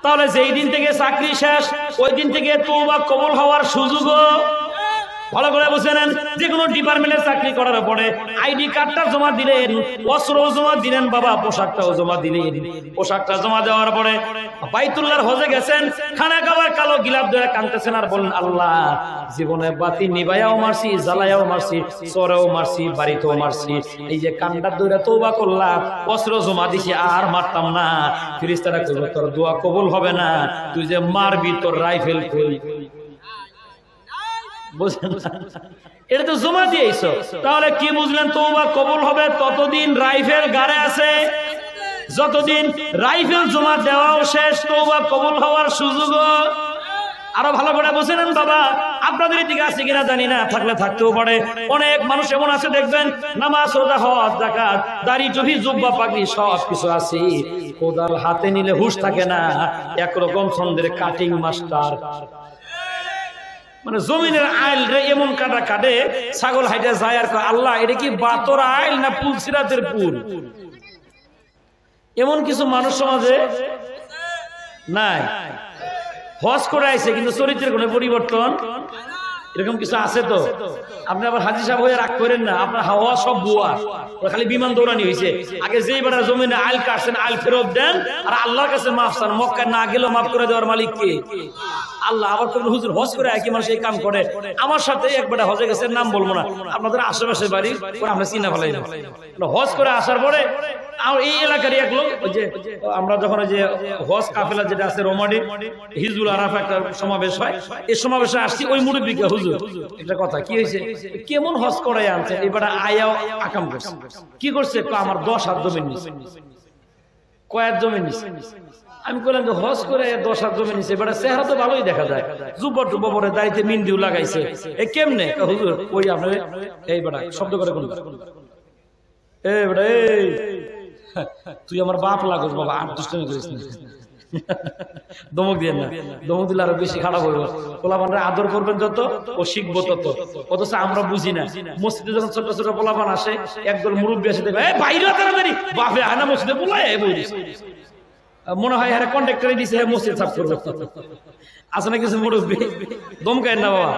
তাহলে যেই দিন থেকে চাকরি শেষ, ওই দিন থেকে তওবা কবুল হওয়ার সুযোগও। ভালো করে বুঝে নেন। যে কোনো ডিপার্টমেন্টের চাকরি করার পরে আইডি কার্ডটা জমা দিলেন, অস্ত্রও জমা দিলেন বাবা, পোশাকটাও জমা দিলেন। পোশাকটা জমা দেওয়ার পরে বাইতুল্লাহর হজে গেছেন, খানা খাবার কালো গিলাপ ধরে কাঁদতেছেন আর বলেন, আল্লাহ, জীবনে বাতি নিভাইয়াও মারছি, জ্বালাইয়াও মারছি, চোরেও মারছি, বাড়িতেও মারছি, এই যে কান্ডা ধরে তওবা করলাম, অস্ত্র জমা দিছি, আর মারতাম না। ফেরেশতারা কইলো, তোর দোয়া কবুল হবে না, তুই যে মারবি তোর রাইফেল কই? বুঝলেন? এটা তো জমা দিয়েছো, তাহলে কি বুঝলেন? তওবা কবুল হবে ততদিন রাইফেল গাড়ে আছে, যতদিন রাইফেল জমা দেওয়াও শেষ, তওবা কবুল হওয়ার সুযোগ। আরো ভালো করে বুঝেন বাবা, আপনাদের দিকে আছে কিনা জানি না, থাকলে থাকতেও পারে। অনেক মানুষ এমন আছে দেখবেন, নামাজ, রোজা, হজ, যাকাত, দাড়ি, টুপি, জুব্বা, পাগড়ি সব কিছু আছে, কোদাল হাতে নিলে হুঁশ থাকে না, একরকম ছন্দের কাটিং মাস্টার। মানে জমিনের আইল রে এমন কাটা কাটে, ছাগল হাইটে যায় আর কয় আল্লাহ এটা কি বাতর আইল না পুলসিরাতের পুল। এমন কিছু মানুষ সমাজে নাই, হজ করে আইছে কিন্তু চরিত্রের কোনো পরিবর্তন, এরকম কিছু আছে। তো আপনি আবার হাজী সাহেব হয়ে রাগ করেন না, আপনার হাওয়া সব বুয়া, খালি বিমান দৌড়ানি হয়েছে। আগে যেই বেটা জমিনে আইল কাটছেন আইল ফেরত দেন, আর আল্লাহর কাছে মাফ চান। মক্কায় না গেলেও মাফ করে দেওয়ার মালিক কে? আল্লাহ। আবার কোন হুজুর হজ করে একই মানুষ এই কাম করে। আমার সাথে একবারে হজে গেছে, নাম বলবো না, আপনাদের আশেপাশে বাড়ি, আমরা চিনা ফেলাই না। হজ করে আসার পরে এই এলাকারই এক লোক, ওই যে আমরা যখন ওই যে হজ কাফেলা যেটা আছে রোমাডি হিজবুল আরাফা একটা সমাবেশ হয়, এই সমাবেশে আসছি, ওই মুরব্বিকে হুজুর একটা কথা কি হয়েছে, কেমন হজ করাই আনছে, এবার আয়াও আকাম করছে। কি করছে? আমার 10 হাত জমি নিচ্ছে। কয়েক জমি নিচ্ছে। আমি বললাম যে হজ করে 10 হাত জমি নিচ্ছে, এবার চেহারা তো ভালোই দেখা যায়, জুব্বা টুব্বা পরে দাড়িতে মিন্দিও লাগাইছে, এ কেমনে? হুজুর ওই আপনার এই বেটা শব্দ করে কোন এই বেটা, এই তুই আমার বাপ লাগোস বাবা, আর দুষ্টামি করিস না। দমক দিয়ে না, দমক দিলে আরো বেশি খারাপ হইব। পোলাপানরা আদর করবেন যত, ও শিখবো তত। অথচ আমরা বুঝি না, মসজিদে যখন ছোট ছোট পোলাপান আসে, একদল মুরব্বী আসে দেখবে বাইরে তাড়াতাড়ি, বাপে আনা মসজিদে পোলায় মনে হয় হ্যাঁ কন্ট্রাক্টরে দিছে, হ্যাঁ মসজিদ সাফ করবে। আছে না কিছু মুরব্বী, দমকায় না বাবা।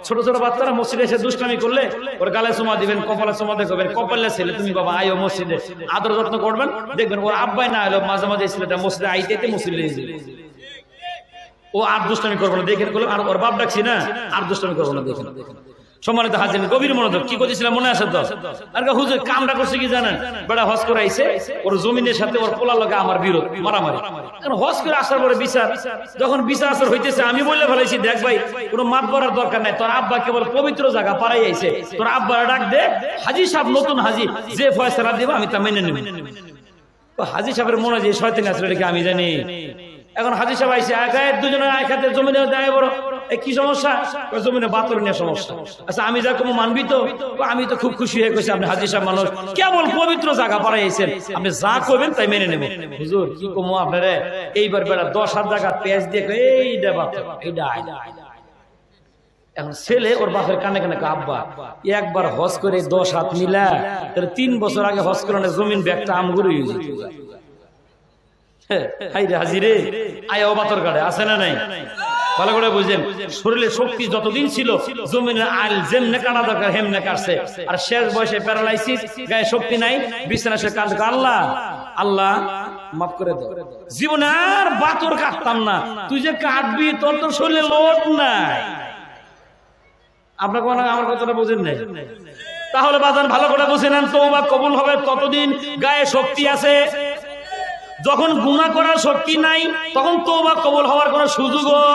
ছোট ছোট বাচ্চারা মসজিদে এসে দুষ্টামি করলে ওর গালে চুমা দিবেন, কপালে চুমা দেখবেন, কপালে ছেলে তুমি বাবা আয়ো মসজিদে, আদর যত্ন করবেন, দেখবেন ওর আব্বাই না হলো মাঝে মাঝে ছেলেটা মসজিদে আইতে মসজিদে ও আর দুষ্টামি করবো না, দেখেন করলাম। আর ওর বাপ ডাকছি না, আর দুষ্টামি করবো না, দেখেন। সম্মানিত হাজির, গভীর মনোযোগ। কি করতেছিলাম মনে আছে তো? আর হুজুর কামটা করছে কি জানেন? বেটা হজ করে আইছে, ওর জমিনের সাথে ওর পোলা লগা আমার বিরোধ, মারামারি। কারণ হজ করে আসার পরে বিচার, যখন বিচার আসার হইতেছে, আমি বললে ফেলাইছি দেখ ভাই কোনো মাপ করার দরকার নাই, তোর আব্বা কেবল পবিত্র জায়গা পাড়াই আইছে, তোর আব্বার ডাক দে, হাজি সাহেব নতুন হাজি, যে ফয়সালা দিব আমি তা মেনে নেব। হাজি সাহেবের মনে যে শয়তানি আছে এটা কি আমি জানি? এখন হাজি সাহেব আইছে, দুজনে এক হাতে জমিনে দেয় বড়, কি সমস্যা? জমিনে বাতর নিয়ে সমস্যা। আচ্ছা আমি যা কোনো মানবি তো? আমি তো খুব খুশি হয়ে গেছি, আপনি হাজি সাহেব মানুষ, কেবল পবিত্র জায়গা পাড়াইছেন, আপনি যা করবেন তাই মেনে নেব। হুজুর কি কমো আপনারে, এইবার বেড়া 10 হাত জায়গা পেঁয়াজ দিয়ে এইটা বাপ এইটা। এখন ছেলে ওর বাপের কানে কানে আব্বা একবার হজ করে 10 হাত মিলা, তাহলে 3 বছর আগে হজ করে জমিন ব্যাগটা আমগুলো হয়ে যেত। হাজিরে আয়াও বাতর কাটে, আছে না নাই? ভালো করে বুঝেন, শরীরে শক্তি যতদিন ছিল জমিনের আইল যেমনে কাটা দরকার হেমনে কাটছে। আর শেষ বয়সে প্যারালাইসিস, গায়ে শক্তি নাই, বিছানা সে কাঁদে, আল্লাহ আল্লাহ মাফ করে দাও, জীবনে আর বাতর কাটতাম না। তুই যে কাটবি তোর তো শরীরে লোট নাই। আপনাকে আমার কথাটা বুঝেন নাই? তাহলে বাজান ভালো করে বুঝে নেন, তওবা কবুল হবে ততদিন গায়ে শক্তি আছে। যখন গুনাহ করার শক্তি নাই, তখন তওবা কবুল হওয়ার কোনো সুযোগও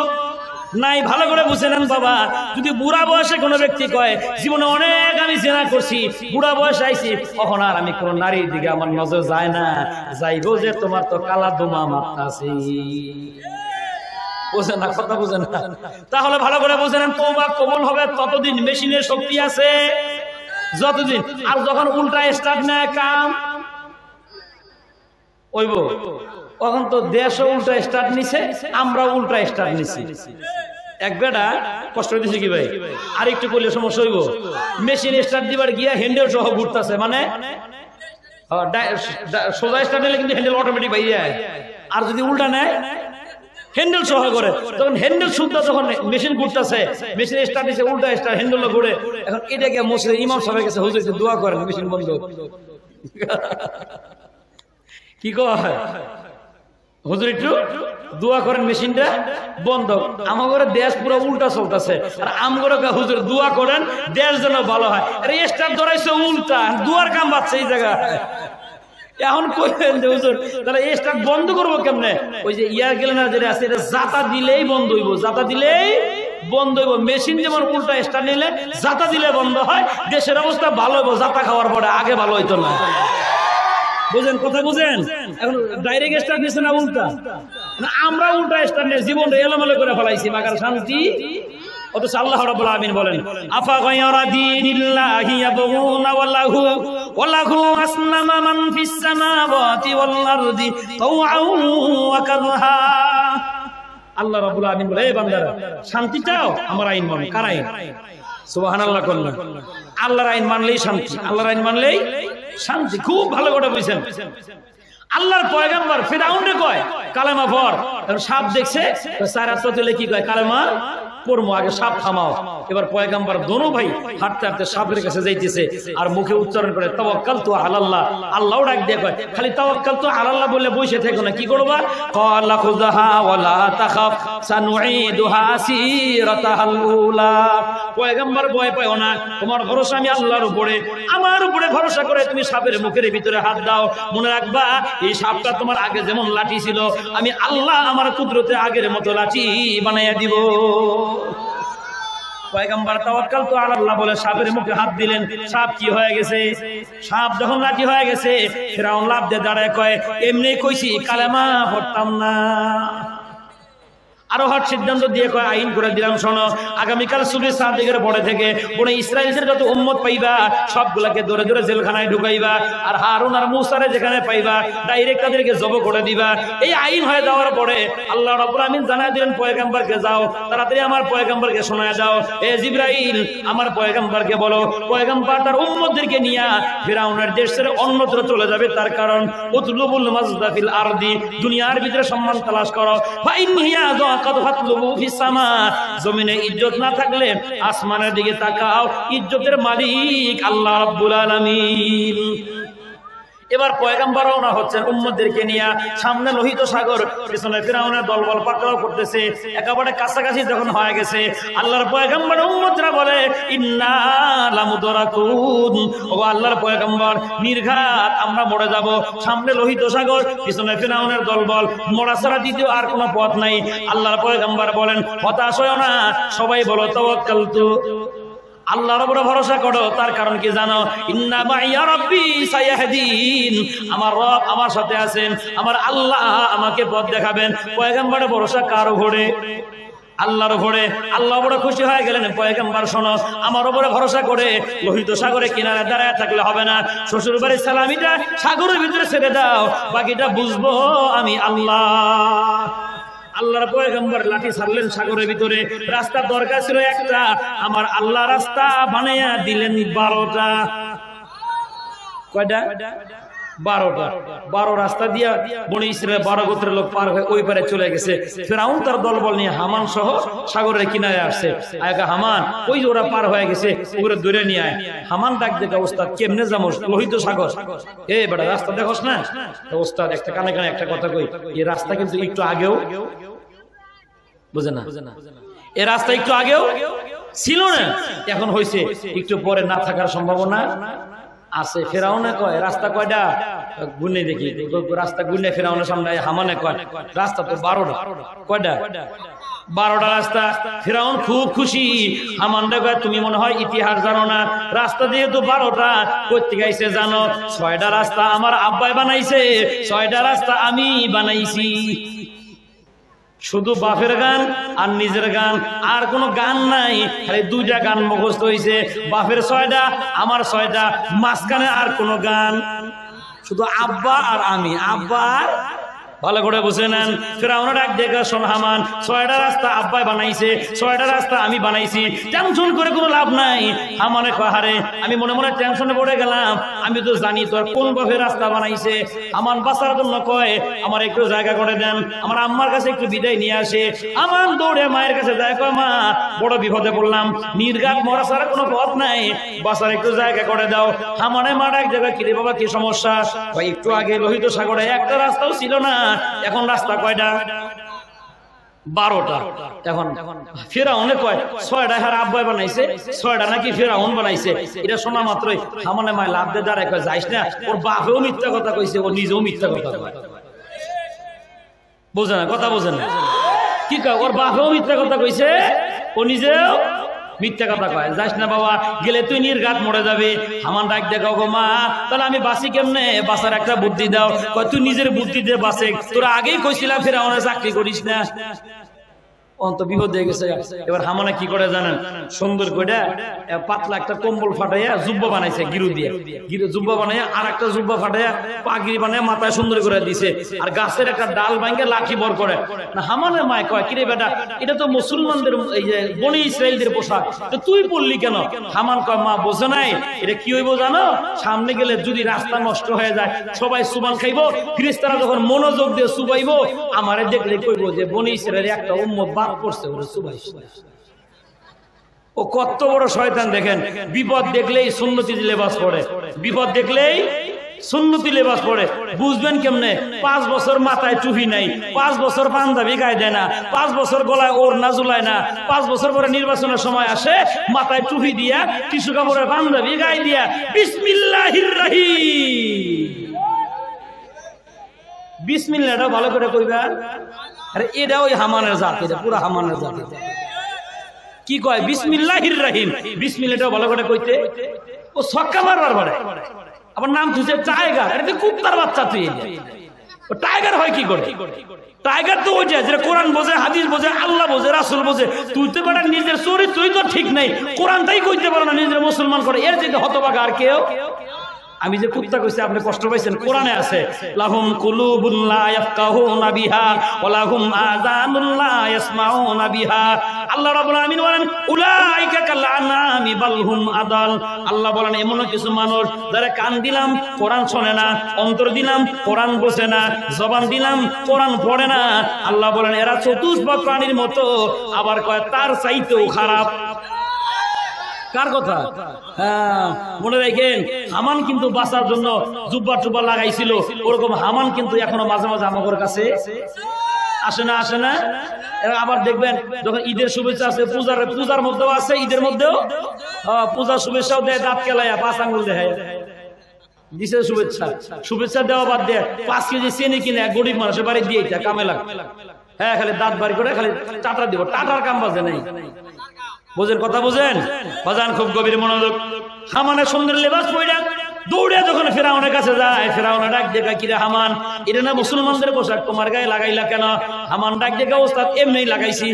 নাই। ভালো করে বুঝে নেন বাবা। যদি বুড়া বয়সে কোনো ব্যক্তি কয় জীবনে অনেক আমি জিনা করছি, বুড়া বয়সে আইছি, তখন আর আমি কোন নারীর দিকে আমার নজর যায় না, যাইবো যে তোমার তো কালা দোমা মারতাছি। বুঝে না কথা, বুঝে না? তাহলে ভালো করে বুঝে নেন, তওবা কবুল হবে ততদিন মেশিনের শক্তি আছে যতদিন। আর যখন উল্টা স্টার্ট নেয় কাম ওইব, তখন তো দেশও উল্টা স্টার্ট নিছে, আমরা উল্টা স্টার্ট নিছি। এক বেটা কষ্ট দিছে কি ভাই, আর একটু করলে সমস্যা হইব। মেশিন স্টার্ট দিবার গিয়া হ্যান্ডেল সহ ঘুরতেছে, মানে সোজা স্টার্ট নিলে কিন্তু হ্যান্ডেল অটোমেটিক বাইরে যায়, আর যদি উল্টা নেয় হ্যান্ডেল সহ করে, তখন হ্যান্ডেল শুদ্ধা যখন মেশিন ঘুরতেছে, মেশিন স্টার্ট দিছে উল্টা স্টার্ট, হ্যান্ডেল ঘুরে। এখন এটাকে মসজিদে ইমাম সাহেবের কাছে হুজুর দোয়া করেন মেশিন বন্ধ। কি কয় হুজুর একটু দোয়া করেন মেশিনটা বন্ধ। আমার দেশ পুরো উল্টা চলতেছে, আর আমগরে হুজুর দোয়া করেন দেশ যেন ভালো হয়। আরে স্টার্ট ধরাইছে উল্টা, দুয়ার কাম বাড়ছে এই জায়গায়। এখন কইবেন যে হুজুর তাহলে স্টার্ট বন্ধ করবো কেমনে? ওই যে ইয়ার গেলে না যেটা আছে, এটা জাতা দিলেই বন্ধ হইব, জাতা দিলেই বন্ধ হইব। মেশিন যেমন উল্টা স্টার্ট নিলে জাতা দিলে বন্ধ হয়, দেশের অবস্থা ভালো হইব জাতা খাওয়ার পরে, আগে ভালো হইতো না। বুঝেন কথা বুঝেন? এখন ডাইরেক্ট স্টার্ট দিচ্ছে না উল্টা, আমরা উল্টা স্টার্ট নিয়ে জীবন এলোমেলো করে ফেলাইছি। মাগার শান্তি অথচ আল্লাহ রাব্বুল আলামিন বলেন আফা গায়রা দীনিল্লাহি ইয়াবগুনা ওয়ালাহু আসলামা মান ফিস সামাওয়াতি ওয়াল আরদি তাওআন ওয়া কারহা। আল্লাহ রাব্বুল আলামিন বলে, এই বান্দারা শান্তি চাও, আমার আইন মানো। কার আইন? সুবহানাল্লাহ করলেন। আল্লাহর আইন মানলেই শান্তি, আল্লাহর আইন মানলেই শান্তি। খুব ভালো করে বুঝছেন। আল্লাহর পয়গম্বর ফিরাউনরে কয় কালেমা পড়, সাপ দেখছে চার হাত তুলে কি কয় কালেমা পড়মু, আগে সাপ থামাও। এবার পয়গম্বর দোনো ভাই হাঁটতে হাঁটতে সাপের কাছে যাইতেছে আর মুখে উচ্চারণ করে তাওয়াক্কালতু আলাল্লাহ। আল্লাহও ডাক দিয়ে কয় খালি তাওয়াক্কালতু আলাল্লাহ বলে বসে থেকো না, কি করবা? ক্বালা খুযহা ওয়ালা তাখাফ সানুঈদুহা সিরাতাহাল উলা। পয়গম্বর ভয় পাও না, তোমার ভরসা আমি আল্লাহর উপরে, আমার উপরে ভরসা করে তুমি সাপের মুখের ভিতরে হাত দাও। মনে রাখবা এই সাপটা তোমার আগে যেমন লাঠি ছিল, আমি আল্লাহ আমার কুদরতে আগের মতো লাঠি বানাইয়া দিব। পয়গম্বর তাওয়াক্কালতু আলাল্লাহ বলে সাপের মুখে হাত দিলেন। সাপ কি হয়ে গেছে? সাপ যখন লাঠি হয়ে গেছে, ফিরাউন লাফ দিয়ে দাঁড়ায় কয় এমনি কইছি কালেমা পড়তাম না। আরো হট সিদ্ধান্ত দিয়ে কয় আইন করে দিলাম, শোনো আগামীকাল সূর্য সাদিকের পরে থেকে বনে ইসরাইলের যত উম্মত পাইবা সবগুলাকে ধরে ধরে জেলখানায় ঢুকাইবা, আর হারুন আর মুসারে যেখানে পাইবা ডাইরেক্ট তাদেরকে জব করে দিবা। এই আইন হয়ে যাওয়ার পরে আল্লাহ রাব্বুল আমিন জানায় দিলেন পয়গম্বরকে, যাও তাড়াতাড়ি আমার পয়গম্বরকে শোনায় দাও, এ জিবরাইল আমার পয়গম্বরকে বলো পয়গম্বর তার উম্মতদেরকে নিয়ে ফিরাউনের দেশ ছেড়ে অন্যত্র চলে যাবে। তার কারণ উতলুবুল মাজদা ফিল আরদি, দুনিয়ার ভিতরে সম্মান তালাশ করো। ফাইনহিয়া জমিনে ইজ্জত না থাকলে আসমানের দিকে তাকাও, ইজ্জতের মালিক আল্লাহ রাব্বুল আলামিন। এবার পয়গম্বর রওনা হচ্ছেন উম্মতদেরকে নিয়ে, সামনে লোহিত সাগর, পিছনে ফিরাউনের দলবল পাকড়াও করতেছে। একেবারে কাছাকাছি যখন হয়ে গেছে আল্লাহর পয়গম্বর উম্মতরা বলে ইন্না লামুদরাকুন, ও আল্লাহর পয়গম্বর নির্ঘাত আমরা মরে যাব। সামনে লোহিত সাগর, পিছনে ফিরাউনের দলবল, মরা ছাড়া দ্বিতীয় আর কোনো পথ নাই। আল্লাহর পয়গম্বর বলেন হতাশ হয়ো না, সবাই বলো তাওয়াক্কালতু আল্লাহর উপরে ভরসা করো। তার কারণ কি জানো? ইন্না মাইয়া রাব্বি সায়াহদিন, আমার রব আমার সাথে আছেন, আমার আল্লাহ আমাকে পথ দেখাবেন। পয়গম্বরের ভরসা কার উপরে? আল্লাহর উপরে। আল্লাহ বড় খুশি হয়ে গেলেন, পয়গম্বর শোনো আমার উপরে ভরসা করে লোহিত সাগরে কিনারে দাঁড়ায় থাকলে হবে না, শ্বশুর বাড়ির সালামিটা সাগরের ভিতরে ছেড়ে দাও, বাকিটা বুঝবো আমি আল্লাহ। আল্লাহর পয়গম্বর লাঠি ছাড়লেন সাগরের ভিতরে। রাস্তা দরকার ছিল একটা, আমার আল্লাহ রাস্তা বানাইয়া দিলেন 12টা। কয়টা? 12টা। 12 রাস্তা দিয়া বনি ইসরায়েল 12 গোত্রের লোক পার হয়ে ওই পারে চলে গেছে। ফিরাউন তার দলবল নিয়ে হামান সহ সাগরের কিনারে আসছে। আয়গা হামান, ওই যে ওরা পার হয়ে গেছে, ওরে দূরে নিয়ে আয়। হামান ডাক দেখে ওস্তাদ কেমনে যাবো লোহিত সাগর? এ বেটা রাস্তা দেখোস না? ওস্তাদ একটা কানে কানে একটা কথা কই, এই রাস্তা কিন্তু একটু আগেও বুঝে না, এই রাস্তা একটু আগেও ছিল না, এখন হয়েছে, একটু পরে না থাকার সম্ভাবনা আছে। ফেরাউনে কয় রাস্তা কয়টা? গুনে দেখি, রাস্তা গুনে ফেরাউনের সামনে হামানে কয় রাস্তা তো 12টা। কয়টা? 12টা রাস্তা। ফেরাউন খুব খুশি। হামানরা কয় তুমি মনে হয় ইতিহাস জানো না, রাস্তা যেহেতু 12টা করতে গাইছে জানো, 6টা রাস্তা আমার আব্বাই বানাইছে, 6টা রাস্তা আমি বানাইছি। শুধু বাপের গান আর নিজের গান, আর কোনো গান নাই, খালি 2টা গান মুখস্থ হয়েছে। বাপের 6টা, আমার 6টা, মাঝখানে আর কোনো গান, শুধু আব্বা আর আমি। আব্বা আর ভালো করে বুঝে নেন। ফিরাউন ডাক দেখে শোন হামান, 6টা রাস্তা আব্বাই বানাইছে, 6টা রাস্তা আমি বানাইছি, টেনশন করে কোনো লাভ নাই। হামানে কহারে আমি মনে মনে টেনশনে পড়ে গেলাম, আমি তো জানি তোর কোন ভাবে রাস্তা বানাইছে। আমান বাঁচার জন্য কয় আমার একটু জায়গা করে দেন, আমার আম্মার কাছে একটু বিদায় নিয়ে আসে। আমান দৌড়ে মায়ের কাছে যায়, কয় মা বড় বিপদে পড়লাম, নির্ঘাত মরা ছাড়া কোনো পথ নাই, বাঁচার একটু জায়গা করে দাও। হামানে মা ডাক জায়গা কিরে বাবা কি সমস্যা? একটু আগে লোহিত সাগরে একটা রাস্তাও ছিল না, এখন রাস্তা কয়টা? 12টা। এখন ফিরাউনে কয় 6টা হার আব্বাই বানাইছে, 6টা নাকি ফিরাউন বানাইছে। এটা শোনা মাত্রই হামানে মায় লাভ দিয়ে দাঁড়ায় কয় যাইস না, ওর বাপেও মিথ্যা কথা কইছে, ও নিজেও মিথ্যা কথা কয়। বোঝে না কথা, বোঝে না কি কয়? ওর বাপেও মিথ্যা কথা কইছে, ও নিজেও মিথ্যা কথা কয়, যাস না বাবা, গেলে তুই নির্ঘাত মরে যাবে। হামান ডাক দেখাও গো মা, তাহলে আমি বাঁচি কেমনে? বাঁচার একটা বুদ্ধি দাও। কয় তুই নিজের বুদ্ধি দিয়ে বাঁচে, তোরা আগেই কইছিলাম ফেরাউনের চাকরি করিস না। অন্ত বিপদ হয়ে গেছে। এবার হামানে কি করে জানেন? সুন্দর করে পাতলা একটা কম্বল ফাটাইয়া জুব্বা বানাইছে, গিরু দিয়ে জুব্বা বানাইয়া, আর একটা জুব্বা ফাটাইয়া পাগড়ি বানাইয়া মাথায় সুন্দর করে দিছে, আর গাছের একটা ডাল ভাঙে লাঠি বর করে। না হামানের মায় কয়, কিরে বেটা, এটা তো মুসলমানদের এই যে বনি ইসরায়েলদের পোশাক, তো তুই পড়লি কেন? হামান কয়, মা বোঝে নাই, এটা কি হইব জানো? সামনে গেলে যদি রাস্তা নষ্ট হয়ে যায়, সবাই সুবান খাইবো, ফেরেশতারা যখন মনোযোগ দিয়ে সুবাইবো, আমারে দেখলে কইব যে বনি ইসরায়েলের একটা উম্মত করছে, ওরে সুবাইস। ও কত বড় শয়তান দেখেন, বিপদ দেখলেই সুন্নতি লেবাস পড়ে, বিপদ দেখলেই সুন্নতি লেবাস পড়ে। বুঝবেন কেমনে? 5 বছর মাথায় টুপি নাই, 5 বছর পাঞ্জাবি গায়ে দেয় না, 5 বছর গলায় ওড়না ঝুলায় না, 5 বছর পরে নির্বাচনের সময় আসে, মাথায় টুপি দিয়া, টিস্যু কাপড়ের পাঞ্জাবি গায়ে দিয়া, বিসমিল্লাহির রহিম, বিসমিল্লাহটা ভালো করে কইবা। আরে এটা ওই হামানের জাত, এটা পুরো হামানের জাত। কি কয়? বিসমিল্লাহির রহিম, বিসমিল্লাহটা ভালো করে কইতে ও ছক্কা মারবার পারে। আবার নাম তুই টাইগার, এটা কুত্তার বাচ্চা। তুই ও টাইগার হয় কি করে? টাইগার তো ওই যে কোরআন বোঝে, হাদিস বোঝে, আল্লাহ বোঝে, রাসূল বোঝে। তুই তো বেটা নিজের চরিত্রই তো ঠিক নাই, কোরআনটাই কইতে পারো না, নিজের মুসলমান করে। এর যে হতভাগা আর কেউ। আমি যে কুত্তা কইছি আপনি কষ্ট পাইছেন, কোরআনে আছে, লাহুম কুলুবুন লা ইয়াফকাহুনা বিহা ওয়া লাহুম আযানুন লা ইয়াসমাউনা বিহা। আল্লাহ রাব্বুল আলামিন বলেন, উলাইকা কাল আনামি বাল হুম আদাল। আল্লাহ বলেন, এমন কিছু মানুষ যারা কান দিলাম কোরআন শোনে না, অন্তর দিলাম কোরআন বোঝে না, জবান দিলাম কোরআন পড়ে না। আল্লাহ বলেন, এরা চতুষ্পদ প্রাণীর মতো, আবার কয় তার চাইতেও খারাপ। কার কথা? হ্যাঁ, মনে রাখেন, হামান কিন্তু বাঁচার জন্য জুব্বা টুব্বা লাগাইছিল, ওরকম হামান কিন্তু এখনো মাঝে মাঝে আমাদের কাছে আসে না, আসে না। আবার দেখবেন যখন ঈদের শুভেচ্ছা আছে, পূজার মধ্যেও আছে, ঈদের মধ্যেও পূজার শুভেচ্ছাও দেয়, দাঁত কেলাইয়া 5 আঙ্গুল দেয় দিছে শুভেচ্ছা। শুভেচ্ছা দেওয়া বাদ দেয়, 5 কেজি চেনি কিনে গরিব মানুষের বাড়ি দিয়ে কামে লাগ। হ্যাঁ, খালি দাঁত বাড়ি করে খালি টাটা দিব, টাটার কাম বাজে নাই। বোঝেন কথা? বোঝেন বাজান? খুব গভীর মনোযোগ। হামানের সুন্দর লেবাস পইরা দৌড়ে যখন ফেরাউনের কাছে যায়, ফেরাউনের ডাক দেখা, কিরে হামান, এটা না মুসলমানদের পোশাক, তোমার গায়ে লাগাইলা কেন? হামান ডাক দেখা, ওস্তাদ এমনি লাগাইছি।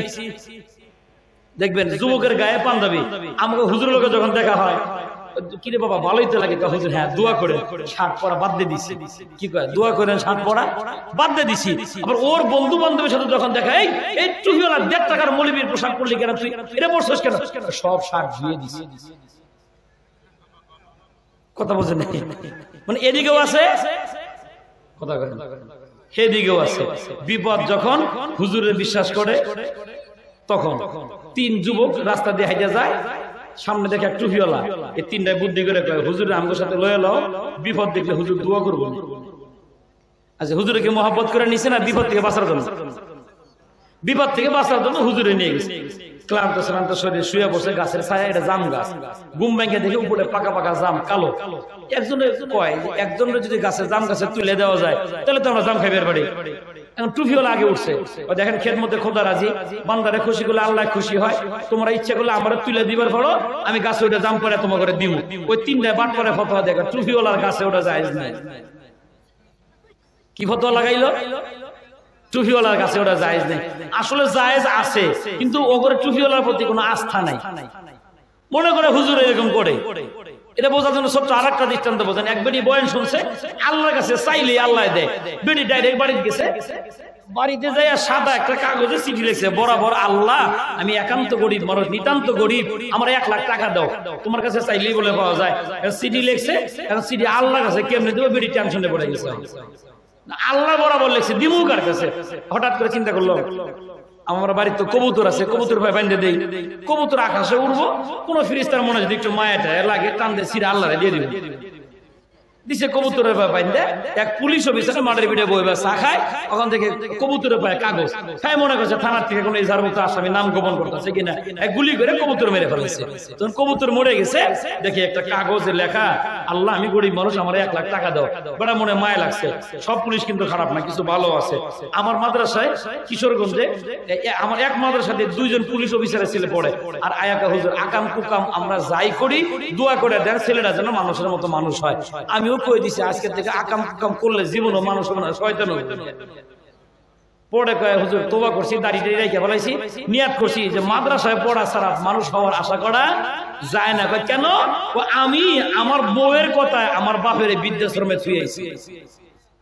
দেখবেন যুবকের গায়ে পাঞ্জাবি, আমাকে হুজুর লোকে যখন দেখা হয়, কিরে বাবা ভালোই তো লাগে, হুজুর হ্যাঁ দোয়া করে শার্ট পরা বাদ দিয়ে দিছি। কি কয়? দোয়া করেন শার্ট পরা বাদ দিয়ে দিছি। আবার ওর বন্ধু বান্ধবের সাথে যখন দেখা, এই টুপিওয়ালা 1.5 টাকার মৌলবীর পোশাক পরলি কেন? তুই এটা পরছিস কেন? সব শার্ট ধুয়ে দিছি। কথা বোঝেন? মানে এদিকেও আছে কথা করেন, সেদিকেও আছে। বিপদ যখন হুজুরের বিশ্বাস করে, তখন 3 যুবক রাস্তা দিয়ে হাইটা যায়, সামনে দেখে এক টুপিওয়ালা, এই 3টায় বুদ্ধি করে কয়, হুজুরে আমাদের সাথে লয়ে লও, বিপদ দেখলে হুজুর দোয়া করবো। আচ্ছা, হুজুরকে মহব্বত করে নিছে না বিপদ থেকে বাঁচার জন্য? বিপদ থেকে বাঁচার জন্য হুজুরে নিয়ে গেছে। ক্লান্ত শ্রান্ত শরীরে শুয়ে বসে, গাছের ছায়া, এটা জাম গাছ, ঘুম ব্যাংকে দেখে উপরে পাকা পাকা জাম কালো। একজনের কয়, একজনের যদি গাছের জাম গাছে তুলে দেওয়া যায়, তাহলে তো আমরা জাম খাইবার পারি। এখন টুপিওয়ালা আগে উঠছে, দেখেন খেত মধ্যে খোদা রাজি, বান্দারে খুশি করলে আল্লাহ খুশি হয়, তোমরা ইচ্ছা করলে আমরা তুলে দিবার পড়ো, আমি গাছে ওটা জাম করে তোমার করে দিব। ওই 3টায় বাট করে ফতোয়া দেখা, টুপিওয়ালার গাছে ওটা জায়েজ নাই। কি ফতোয়া লাগাইলো? টুপিওয়ালার কাছে ওটা জায়েজ নেই। আসলে জায়েজ আছে, কিন্তু ওগরে টুপিওয়ালার প্রতি কোনো আস্থা নাই। মনে করে হুজুর এরকম করে, এটা বোঝার জন্য ছোট্ট আর একটা দৃষ্টান্ত বোঝেন। এক বেটি বয়ান শুনছে, আল্লাহর কাছে চাইলে আল্লাহ দেয়। বেটি ডাইরেক্ট বাড়িতে গেছে, বাড়িতে যাই সাদা একটা কাগজে চিঠি লিখছে, বরাবর আল্লাহ আমি একান্ত গরিব মানুষ, নিতান্ত গরিব, আমার 1 লাখ টাকা দাও, তোমার কাছে চাইলেই বলে পাওয়া যায়। চিঠি লিখছে, এখন চিঠি আল্লাহর কাছে কেমনে দেবো? বেটি টেনশনে পড়ে গেছে। আল্লাহ বরাবর লিখছে, দিমু কার কাছে? হঠাৎ করে চিন্তা করলো, আমার বাড়িতে তো কবুতর আছে, কবুতর ভাই বান্ধে দেই, কবুতর আকাশে উড়বো, কোন ফিরিস্তার মনে যদি একটু মায়াটা লাগে, টান দিয়ে সিরা আল্লাহরে দিয়ে দিবে। দিছে কবুতরের পাইতে এক পুলিশ অফিসার মাঠের ভিড়ে বইবা চা খায়, ওখান থেকে কবুতরের পায় কাগজ খায়, মনে করছে থানার থেকে কোনো ইজার মতো আসামি নাম গোপন করতেছে কিনা, এক গুলি করে কবুতর মেরে ফেলেছে। তখন কবুতর মরে গেছে, দেখি একটা কাগজে লেখা, আল্লাহ আমি গরিব মানুষ, আমার 1 লাখ টাকা দাও। বড় মনে মায়া লাগছে। সব পুলিশ কিন্তু খারাপ না, কিছু ভালো আছে। আমার মাদ্রাসায় কিশোরগঞ্জে আমার এক মাদ্রাসাতে 2 জন পুলিশ অফিসারের ছেলে পড়ে, আর আয়াকা হুজুর আকাম কুকাম আমরা যাই করি দোয়া করে দেন ছেলেরা যেন মানুষের মতো মানুষ হয়। আমিও কই দিছি আজকে থেকে আকাম কুকাম করলে জীবনও মানুষ হবে না, শয়তান হবে। পড়ে কয় হুজুর তোবা করছি, দাড়িটা রেখে বলাইছি, নিয়াত করছি যে মাদ্রাসায় পড়া ছাড়া মানুষ হওয়ার আশা করা যায় না। কেন? আমি আমার বউয়ের কথায় আমার বাপের বৃদ্ধাশ্রমে থুয়েছি।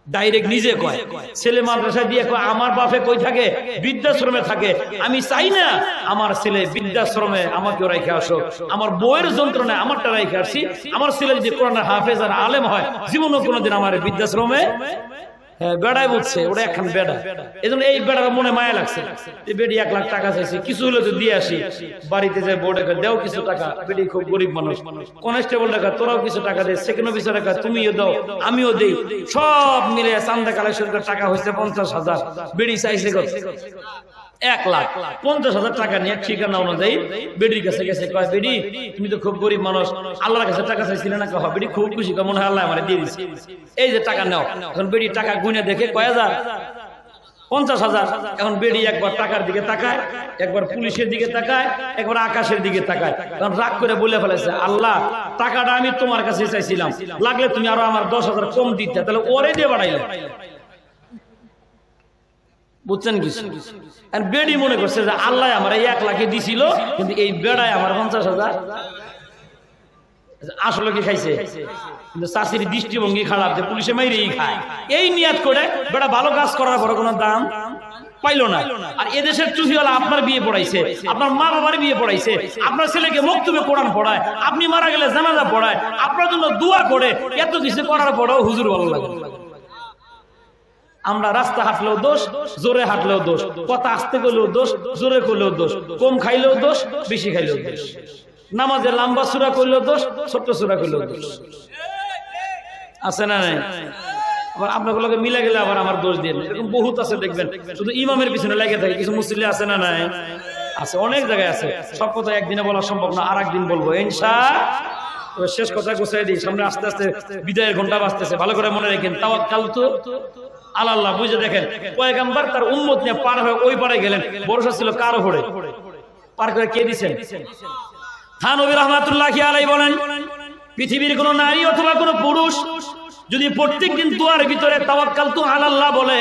ডাইরেক্ট নিজে কয়, ছেলে মাদ্রাসায় দিয়ে কয় আমার বাপে কই থাকে, বৃদ্ধাশ্রমে থাকে। আমি চাই না আমার ছেলে বৃদ্ধাশ্রমে আমাকেও রেখে আসো, আমার বউয়ের যন্ত্রণায় আমারটা রেখে আসি। আমার ছেলে যদি কোরআনের হাফেজ আর আলেম হয়, জীবনও কোনোদিন আমার বৃদ্ধাশ্রমে বেড়ায় বুঝছে, ওটা একখান বেড়া। এই জন্য এই বেড়ার মনে মায়া লাগছে। বেড়ি 1 লাখ টাকা চাইছে, কিছু হলে তো দিয়ে আসি। বাড়িতে যায় বোর্ডে দেও কিছু টাকা, বেড়ি খুব গরিব মানুষ। কনস্টেবল টাকা তোরাও কিছু টাকা দে, সেকেন্ড অফিসার টাকা তুমিও দাও, আমিও দেই, সব মিলে চান্দা কালেকশন করে টাকা হয়েছে 50,000। বেড়ি চাইছে 1,50,000 টাকা নিয়ে ঠিকানা অনুযায়ী বেডির কাছে গেছে। কয় বেডি তুমি তো খুব গরিব মানুষ, আল্লাহর কাছে টাকা চাইছিলে না? কয় বেডি খুব খুশি, মনে হয় আল্লাহ আমারে দিয়ে দিচ্ছে, এই যে টাকা নাও। এখন বেডি টাকা গুনে দেখে কয় হাজার, 50,000। এখন বেডি একবার টাকার দিকে তাকায়, একবার পুলিশের দিকে তাকায়, একবার আকাশের দিকে তাকায়। তখন রাগ করে বলে ফেলেছে, আল্লাহ টাকাটা আমি তোমার কাছে চাইছিলাম, লাগলে তুমি আরো আমার 10,000 কম দিতে, তাহলে ওরে দিয়ে বাড়াইলে। বুঝছেন কিছু? আর বেডি মনে করছে যে আল্লাহ আমার 1 লাখে দিছিল, কিন্তু এই বেড়ায় আমার 50,000। আসলে কি খাইছে? কিন্তু চাষির দৃষ্টিভঙ্গি খারাপ, যে পুলিশে মাইরেই খায়। এই নিয়াত করে বেড়া ভালো কাজ করার পরে কোনো দাম পাইলো না। আর এদেশের চুহিওয়ালা আপনার বিয়ে পড়াইছে, আপনার মা বাবার বিয়ে পড়াইছে, আপনার ছেলেকে মক্তবে কোরআন পড়ায়, আপনি মারা গেলে জানাজা পড়ায়, আপনার জন্য দোয়া করে, এত কিছু করার পরেও হুজুর ভালো লাগে। আমরা রাস্তা হাঁটলেও দোষ, জোরে হাঁটলেও দোষ, কথা আস্তে করলেও দোষ, জোরে করলেও দোষ, কম খাইলেও দোষ, বেশি খাইলেও দোষ, নামাজে লম্বা সূরা করলেও দোষ, ছোট্ট সূরা করলেও দোষ। আছে না নাই? আবার আপনাগুলোকে মিলে গেলে আবার আমার দোষ দিয়ে, এরকম বহুত আছে দেখবেন, শুধু ইমামের পিছনে লেগে থাকে। কিছু মুসল্লি আছে না নাই? আছে, অনেক জায়গায় আছে। সব কথা একদিনে বলা সম্ভব না, আর একদিন বলবো ইনশাআল্লাহ। শেষ কথা গোছাই দিই, সামনে আস্তে আস্তে বিদায়ের ঘন্টা বাজতেছে, ভালো করে মনে রাখেন। তাওয়াক্কাল তো আল্লাহ। বুঝে দেখেন, পয়গম্বর তার উম্মত নিয়ে পার হয়ে ওই পারে গেলেন, ভরসা ছিল কার উপরে? পার করে কে দিছেন? থানবী রাহমাতুল্লাহি আলাইহি বলেন, পৃথিবীর কোন নারী অথবা কোন পুরুষ যদি প্রত্যেকদিন দুয়ার ভিতরে তাওয়াক্কালতু আলাল্লাহ বলে,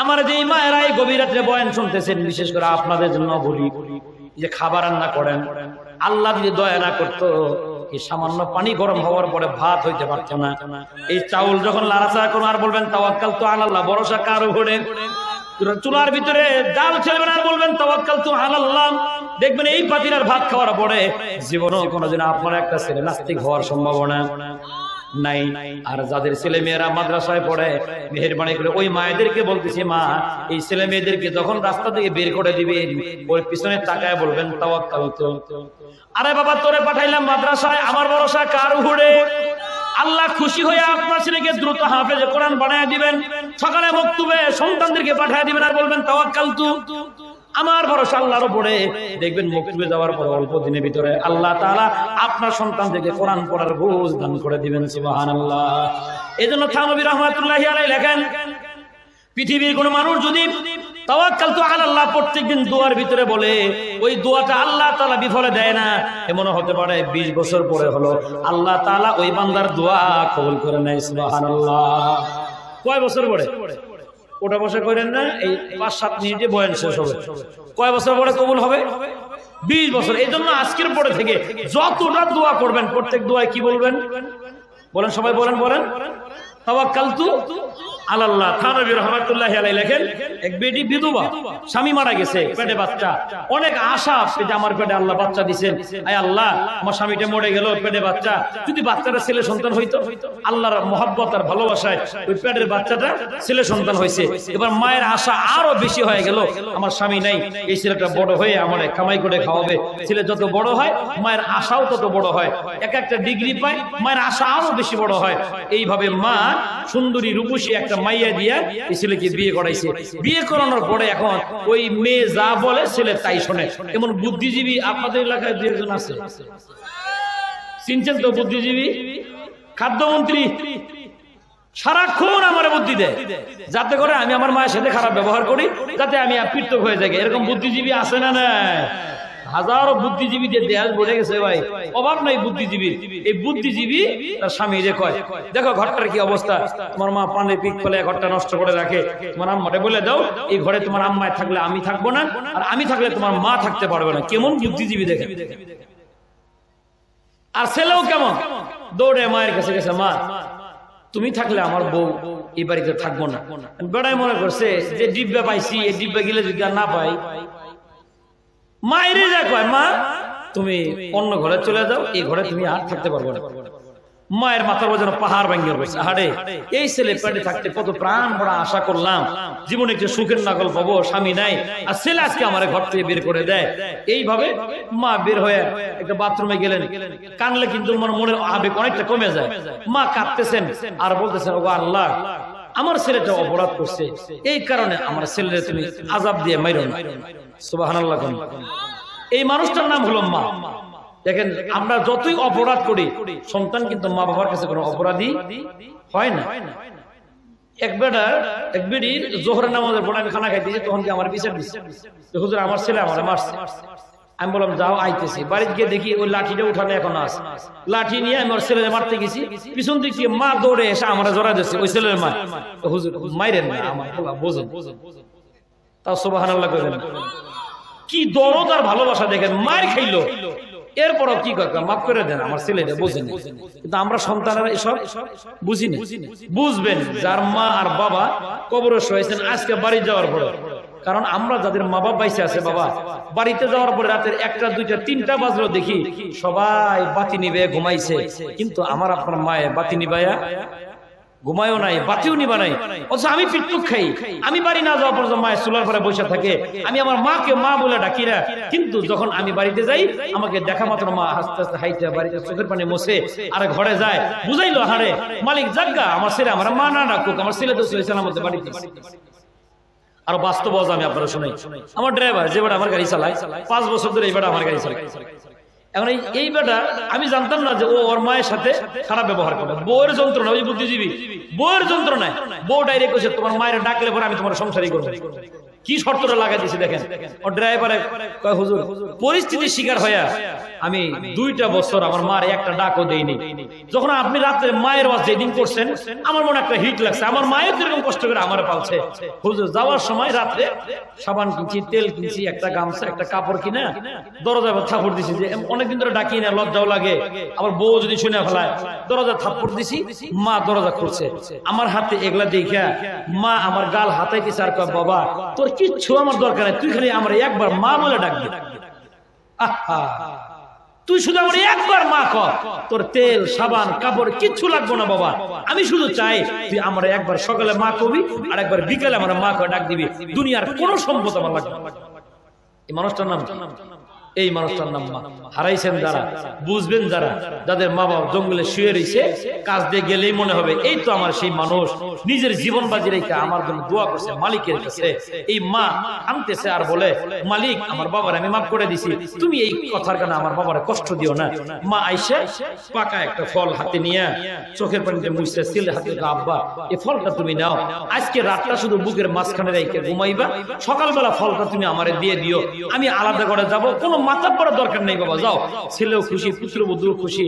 আমার যে মায়েরা এই গভীর রাতে বয়ান শুনতেছেন, বিশেষ করে আপনাদের জন্য বলি, যে খাবার রান্না করেন, আল্লাহ যদি দয়া না করতো এই সামান্য পানি গরম হওয়ার পরে ভাত হইতে পারতো না। এই চাউল যখন লাড়াচাড়া করুন আর বলবেন তাওয়াক্কালতু আলাল্লাহ, ভরসা কার উপরে? চুলার ভিতরে ডাল ছেড়বেন আর বলবেন তাওয়াক্কালতু আলাল্লাহ, দেখবেন এই পাতিলার ভাত খাওয়ার পরে জীবনেও কোনোদিন আপনার একটা ছেলে নাস্তিক হওয়ার সম্ভাবনা নাই। আর যাদের ছেলে মেয়েরা মাদ্রাসায় পড়ে, মেহেরবানি করে ওই মায়েদেরকে বলতেছি, মা এই ছেলে মেয়েদেরকে যখন রাস্তা থেকে বের করে দিবেন, ওর পিছনে তাকায় বলবেন তাওয়াক্কালতু। আরে বাবা তোরে পাঠাইলাম মাদ্রাসায়, আমার ভরসা কার উপরে? আল্লাহ খুশি হয়ে আপনার ছেলেকে দ্রুত হাফেজে কোরআন বানায় দিবেন, সকালে মক্তবে সন্তানদেরকে পাঠিয়ে দিবেন আর বলবেন তাওয়াক্কালতু, আমার ভরসা আল্লাহর উপরে। দেখবেন মক্তবে যাওয়ার পর অল্প দিনের ভিতরে আল্লাহ তাআলা আপনার সন্তানদেরকে কোরআন পড়ার বুঝ দান করে দিবেন। সুবহানাল্লাহ। এজন্য থানবী রাহমাতুল্লাহি আলাইহি লেখেন, পৃথিবীর কোন মানুষ যদি তাওয়াক্কালতু আলাল্লাহ প্রত্যেকদিন দোয়ার ভিতরে বলে, ওই দোয়াটা আল্লাহ তাআলা বিফলে দেয় না। এমন হতে পারে 20 বছর পরে হলো আল্লাহ তাআলা ওই বান্দার দোয়া কবুল করে নেয়। সুবহানাল্লাহ। কয় বছর পরে? ওটা বসে করেন না, এই 5-7 মিনিটে বয়ান শেষ হবে। কয় বছর পরে কবুল হবে? 20 বছর। এই জন্য আজকের পরে থেকে যতটা দোয়া করবেন, প্রত্যেক দোয়ায় কি বলবেন? বলেন সবাই, বলেন তাওয়াক্কালতু আল্লাহ থানবী রহমাতুল্লাহি আলাইহি লেখেন এক বেটি বিধবা, স্বামী মারা গেছে, পেটে বাচ্চা, অনেক আশা যে আমার পেটে আল্লাহ বাচ্চা দিবেন, আয় আল্লাহ আমার স্বামীটা মরে গেল, পেটে বাচ্চা, যদি বাচ্চাটা ছেলে সন্তান হইতো, আল্লাহর মহব্বত আর ভালোবাসায় ওই পেটের বাচ্চাটা ছেলে সন্তান হয়েছে। এবার মায়ের আশা আরো বেশি হয়ে গেল, আমার স্বামী নাই, এই ছেলেটা বড় হয়ে আমার কামাই করে খাওয়াবে। ছেলে যত বড় হয় মায়ের আশাও তত বড় হয়, এক একটা ডিগ্রি পায়, মায়ের আশা আরো বেশি বড় হয়। এইভাবে মা সুন্দরী রূপসী একটা মাইয়া দিয়া এই ছেলেকে বিয়ে করাইছে। বিয়ে করানোর পরে এখন ওই মেয়ে যা বলে ছেলে তাই শোনে। এমন বুদ্ধিজীবী আপনাদের এলাকায় দু একজন আছে, চিনছেন তো? বুদ্ধিজীবী খাদ্যমন্ত্রী সারাক্ষণ আমার বুদ্ধি দেয় যাতে করে আমি আমার মায়ের সাথে খারাপ ব্যবহার করি, যাতে আমি পৃথক হয়ে যাই। এরকম বুদ্ধিজীবী আছে না? নাই, হাজারো বুদ্ধিজীবীদের দেশ ভরে গেছে ভাই, অভাব নাই বুদ্ধিজীবীর। এই বুদ্ধিজীবী তার স্বামী যে কয়, দেখো ঘরটার কি অবস্থা, তোমার মা পানে পিক ফেলে ঘরটা নষ্ট করে রাখে, তোমার আম্মারে বলে দাও এই ঘরে তোমার আম্মায় থাকলে আমি থাকবো না, আর আমি থাকলে তোমার মা থাকতে পারবে না। কেমন বুদ্ধিজীবী দেখে। আর ছেলেও কেমন, দৌড়ে মায়ের কাছে গেছে, মা তুমি থাকলে আমার বউ এই বাড়িতে থাকবো না। বেড়াই মনে করছে যে ডিব্বা পাইছি, এই ডিব্বা গেলে যদি না পাই, মায়েরে যা কয়, মা তুমি অন্য ঘরে চলে যাও, এই ঘরে তুমি আর থাকতে পারবো না। মায়ের মাথার যেন পাহাড় ভাঙ্গিয়ে পড়ছে। আরে এই ছেলে পেটে থাকতে কত প্রাণ ভরা আশা করলাম, জীবনে একটু সুখের নাগল পাবো, স্বামী নাই, আর ছেলে আজকে আমার ঘর থেকে বের করে দেয়। এইভাবে মা বের হয়ে একটা বাথরুমে গেলেন, কানলে কিন্তু মনের আবেগ অনেকটা কমে যায়। মা কাঁদতেছেন আর বলতেছেন, ও আল্লাহ আমার ছেলেটা অপরাধ করছে, এই কারণে আমার ছেলেটা তুমি আযাব দিয়ে মাইরো না। সুবহানাল্লাহ। এই মানুষটার নাম হলো মা। দেখেন আমরা যতই অপরাধ করি, সন্তান কিন্তু মা বাবার কাছে কোনো অপরাধী হয় না। এক বেড়ি জোহরের নামাজের পর আমি খানা খাইতেছি, তখন কি আমার বিচার দিচ্ছে, হুজুর আমার ছেলে আমার মারছে। আমি বললাম যাও, আইতেছি। বাড়িতে গিয়ে দেখি ওই লাঠিটা উঠানো এখন আছে, লাঠি নিয়ে আমি ওর ছেলে মারতে গেছি, পিছন দিক দিয়ে মা দৌড়ে এসে আমার জড়া দিচ্ছে ওই ছেলের মা। হুজুর মাইরেন না, আমার বোঝেন। তাও সুবহানাল্লাহ করেন। কি দরদ আর ভালোবাসা দেখেন, মার খাইলো, এরপরও কি কথা, মাফ করে দেন, আমার ছেলেটা বোঝেন। কিন্তু আমরা সন্তানেরা এসব বুঝি না। বুঝবেন যার মা আর বাবা কবরে শুয়েছেন আজকে বাড়ি যাওয়ার পরে, কারণ আমরা যাদের মা বাবা বাইসে আছে, বাবা বাড়িতে যাওয়ার পরে রাতের 1টা 2টা 3টা বাজলো দেখি সবাই বাতি নিবে ঘুমাইছে, কিন্তু আমার আপনার মায়ে বাতি নিবায়া ঘুমায়ও নাই, বাতিও নিবা নাই। অথচ আমি পিটুক খাই, আমি বাড়ি না যাওয়া পর্যন্ত মায়ের চুলার পরে বসে থাকে, আমি আমার মাকে মা বলে ডাকি না। কিন্তু যখন আমি বাড়িতে যাই, আমাকে দেখা মাত্র মা আস্তে আস্তে হাইটা বাড়িতে চোখের পানি মুছে আর ঘরে যায়, বুঝাইলো হারে মালিক জাগা আমার ছেলে আমার মা না ডাকুক, আমার ছেলে তো সহিসালার মধ্যে বাড়িতে। আর বাস্তব আমি আপনারা শুনাই, আমার ড্রাইভার যে বেটা আমার গাড়ি চালায় 5 বছর ধরে, এই বেটা আমার গাড়ি চালায়। এখন এই বেটা আমি জানতাম না যে ও ওর মায়ের সাথে খারাপ ব্যবহার করে। বউয়ের যন্ত্রণা, ওই বুদ্ধিজীবী বউয়ের যন্ত্রণায় বউ ডাইরেক্ট কইছে তোমার মায়ের ডাকলে পরে আমি তোমার সংসারই করবো। কি শর্তটা লাগাই দিয়েছে দেখেন। ও ড্রাইভারে কয়, হুজুর পরিস্থিতির শিকার হইয়া আমি 2টা বছর আমার মার একটা ডাকও দেইনি। যখন আপনি রাতে মায়ের ওয়াজ যেদিন করছেন, আমার মনে একটা হিট লাগছে, আমার মায়ের যেরকম কষ্ট করে আমার পালছে। হুজুর যাওয়ার সময় রাত্রে সাবান কিনছি, তেল কিনছি, একটা গামছা একটা কাপড় কিনা দরজায় থাপড় দিছি, যে অনেকদিন ধরে ডাকি না, লজ্জাও লাগে, আবার বউ যদি শুনে ফেলায়, দরজা থাপড় দিছি, মা দরজা খুলছে, আমার হাতে এগুলা দেখা মা আমার গাল হাতাইতেছে আর কয়, বাবা তোর কিচ্ছু আমার দরকার নেই, তুই খালি আমার একবার মা বলে ডাকবি। আহা, তুই শুধু আমার একবার মা কর, তোর তেল সাবান কাপড় কিচ্ছু লাগবো না বাবা, আমি শুধু চাই তুই আমার একবার সকালে মা কবি আর একবার বিকালে আমার মা করে ডাক দিবি, দুনিয়ার কোনো সম্পদ আমার লাগবে না। এই মানুষটার নাম, এই মানুষটার নাম মা। হারাইছেন যারা, বুঝবেন যারা, যাদের মা বাবা জঙ্গলে শুয়ে রয়েছে, কাজ দিয়ে গেলেই মনে হবে এই তো আমার সেই মানুষ, নিজের জীবন বাজি রেখে আমার জন্য দোয়া করছে মালিকের কাছে। এই মা আনতেছে আর বলে, মালিক আমার বাবার আমি মাফ করে দিছি, তুমি এই কথার কারণে আমার বাবার কষ্ট দিও না। মা আইসে পাকা একটা ফল হাতে নিয়ে চোখের পানিতে মুছছে, ছেলে হাতে, আব্বা এই ফলটা তুমি নাও, আজকে রাতটা শুধু বুকের মাঝখানে রেখে ঘুমাইবা, সকালবেলা ফলটা তুমি আমারে দিয়ে দিও, আমি আলাদা করে যাবো, কোনো মাথা পড়ার দরকার নেই বাবা, যাও। ছেলেও খুশি, পুত্রবধূও খুশি।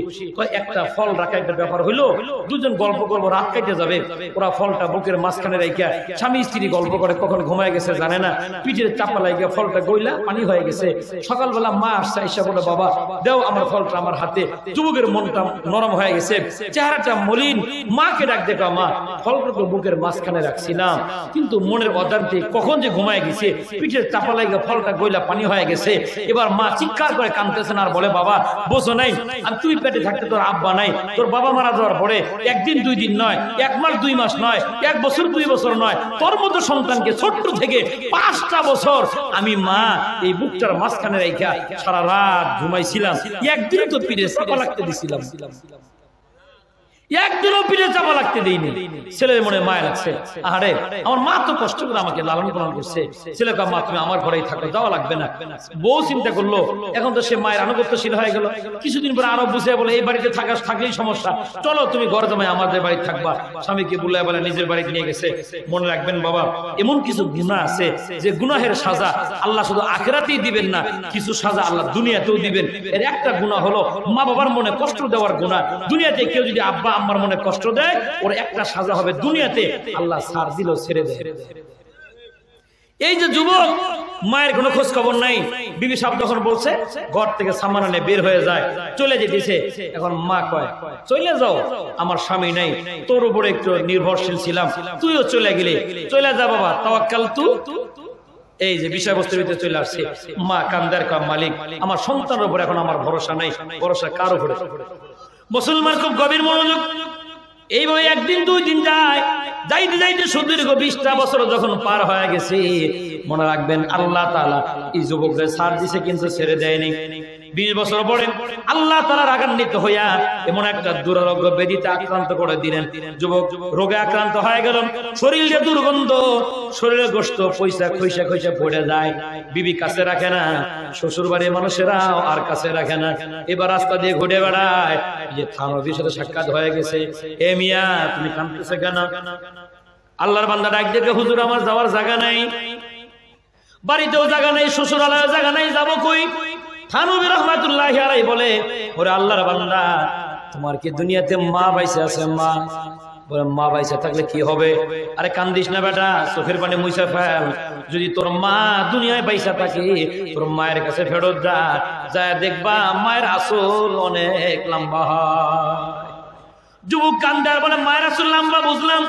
একটা ফল রাখা একটা ব্যাপার হইলো, দুজন গল্প করবো, রাত কেটে যাবে। ওরা ফলটা বুকের মাঝখানে রেখে স্বামী স্ত্রী গল্প করে, কখন ঘুমায় গেছে জানে না, পিঠের চাপা লাগিয়ে ফলটা গইলা পানি হয়ে গেছে। সকালবেলা মা আসছে, এসে বলে বাবা দেও আমার ফলটা আমার হাতে। যুবকের মনটা নরম হয়ে গেছে, চেহারাটা মলিন। মাকে ডাক দেখো, মা ফলটা তো বুকের মাঝখানে রাখছিলাম, কিন্তু মনের অজান্তে কখন যে ঘুমায় গেছে, পিঠের চাপা লাগিয়ে ফলটা গইলা পানি হয়ে গেছে। এবার মা চিৎকার করে কাঁদতেছেন আর বলে বাবা বোঝো নাই, আর তুই পেটে থাকতে তোর আব্বা নাই, তোর বাবা মারা যাওয়ার পরে একদিন দুই দিন নয়, 1 মাস 2 মাস নয়, 1 বছর 2 বছর নয়, তোর মতো সন্তানকে ছোট্ট থেকে 5টা বছর আমি মা এই বুকটার মাঝখানে রেখা সারা রাত ঘুমাইছিলাম, একদিন তো পিঠে চাপা লাগতে দিছিলাম, একদিনও পিঠে চাপা লাগতে দিইনি। ছেলের মনে মায়া লাগছে, আরে আমার মা তো কষ্ট করে আমাকে লালন পালন করছে। ছেলে কয় মা তুমি আমার ঘরেই থাকো, যাওয়া লাগবে না। বউ চিন্তা করলো, এখন তো সে মায়ের আনুগত্যশীল হয়ে গেল। কিছুদিন পরে আরো বুঝে বলে এই বাড়িতে থাকলেই সমস্যা, চলো তুমি ঘরে জমায় আমাদের বাড়ি থাকবা। স্বামীকে বলে বলে নিজের বাড়িতে নিয়ে গেছে। মনে রাখবেন বাবা, এমন কিছু গুনাহ আছে যে গুনাহের সাজা আল্লাহ শুধু আখিরাতেই দিবেন না, কিছু সাজা আল্লাহ দুনিয়াতেও দিবেন। এর একটা গুনাহ হলো মা বাবার মনে কষ্ট দেওয়ার গুনাহ। দুনিয়াতে কেউ যদি আব্বা আম্মার মনে কষ্ট দেয়, ওর একটা সাজা হবে দুনিয়াতে, আল্লাহ ছাড় দিল ছেড়ে দেয়। এই যে যুবক, মায়ের কোনো খোঁজ খবর নাই। বিবি সাহেব যখন বলছে ঘর থেকে সামান নিয়ে বের হয়ে যায়, চলে যেতেছে। এখন মা কয় চলে যাও, আমার স্বামী নাই, তোর উপরে একটু নির্ভরশীল ছিলাম, তুইও চলে গেলি, চলে যা বাবা, তাওয়াক্কাল তু। এই যে বিষয়বস্তুর ভিতরে চলে আসছে, মা কান্দার কয় মালিক আমার সন্তানের উপর এখন আমার ভরসা নাই, ভরসা কার উপরে? মুসলমান খুব গভীর মনোযোগ। এইভাবে একদিন 2 দিন যায়, যাইতে যাইতে সুদীর্ঘ 20টা বছর যখন পার হয়ে গেছে, মনে রাখবেন আল্লাহ তাআলা এই যুবকদের ছাড় দিছে, কিন্তু ছেড়ে দেয়নি। 20 বছর পরে আল্লাহ তাআলা রাগান্বিত হইয়া এমন একটা দুরারোগ্য ব্যাধিতে আক্রান্ত করে দিলেন। যুবক রোগে আক্রান্ত হয়ে গেল, শরীরে দুর্গন্ধ, শরীরে গোশত পয়সা খইসা খইসা পড়ে যায়। বিবি কাছে রাখে না, শ্বশুর বাড়ির মানুষেরাও আর কাছে রাখে না। এবার রাস্তা দিয়ে ঘুরে বেড়ায়। যে থানবীর সাথে সাক্ষাৎ হয়ে গেছে, এ মিয়া তুমি কাঁদতেছে কেন? আল্লাহর বান্দা ডাক দেখে, হুজুর আমার যাওয়ার জায়গা নাই, বাড়িতেও জায়গা নাই, শ্বশুরালয়েও জায়গা নাই, যাবো কই? থানবী রাহমাতুল্লাহি আলাইহি বলে, ওরে আল্লাহর বান্দা তোমার কি দুনিয়াতে মা বাইসা আছে? মা বলে মা বাইসা থাকলে কি হবে? আরে কান্দিস না বেটা, চোখের পানি মুইসা ফেল। যদি তোর মা দুনিয়ায় বাইসা থাকে, তোর মায়ের কাছে ফেরত যা, যায় দেখবা মায়ের আসল অনেক লম্বা হয়। যুবক কান্দার বলে মায়ের আসল লম্বা বুঝলাম,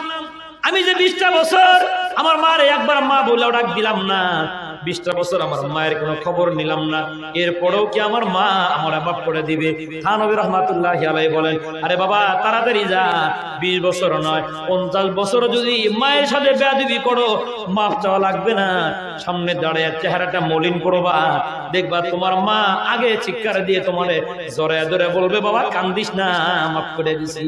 আমি যে 20টা বছর আমার মার একবার মা বলে ডাক দিলাম না, 20টা বছর আমার মায়ের কোনো খবর নিলাম না, এরপরেও কি আমার মা আমার বাপ করে দিবে? থানবী রাহমাতুল্লাহি আলাইহি বলেন, আরে বাবা তাড়াতাড়ি যা, 20 বছর নয় 50 বছর যদি মায়ের সাথে বেয়াদবি করো, মাফ চাওয়া লাগবে না। সামনে দাঁড়িয়ে চেহারাটা মলিন করবা, দেখবা তোমার মা আগে চিৎকার দিয়ে তোমারে জড়ায় ধরে বলবে বাবা কান্দিস না, মাফ করে দিছি।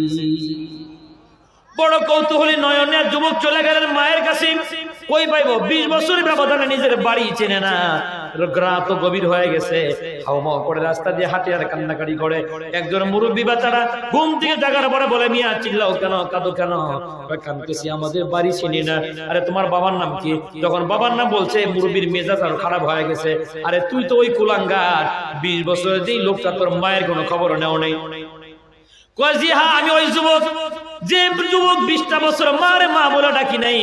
বড় কৌতূহলী নয়নে যুবক চলে গেলেন মায়ের কাছে। কই পাইব? 20 বছরের ব্যবধানে নিজের বাড়ি চেনে না, রাত গভীর হয়ে গেছে, হাওমাও করে রাস্তা দিয়ে হাঁটে আর কান্নাকাটি করে। একজন মুরব্বী বাচ্চারা ঘুম থেকে জাগার পরে বলে, মিয়া চিল্লাও কেন, কাঁদো কেন? কাঁদতেছি, আমাদের বাড়ি চিনি না। আরে তোমার বাবার নাম কি? যখন বাবার নাম বলছে, মুরব্বীর মেজাজ আর খারাপ হয়ে গেছে। আরে তুই তো ওই কুলাঙ্গার, 20 বছরের যেই লোকটা, তোর মায়ের কোনো খবর নেও নেই। কয় জি হ্যাঁ, আমি ওই যুবক, যে যুবক 20টা বছর মারে মা বলে ডাকি নাই,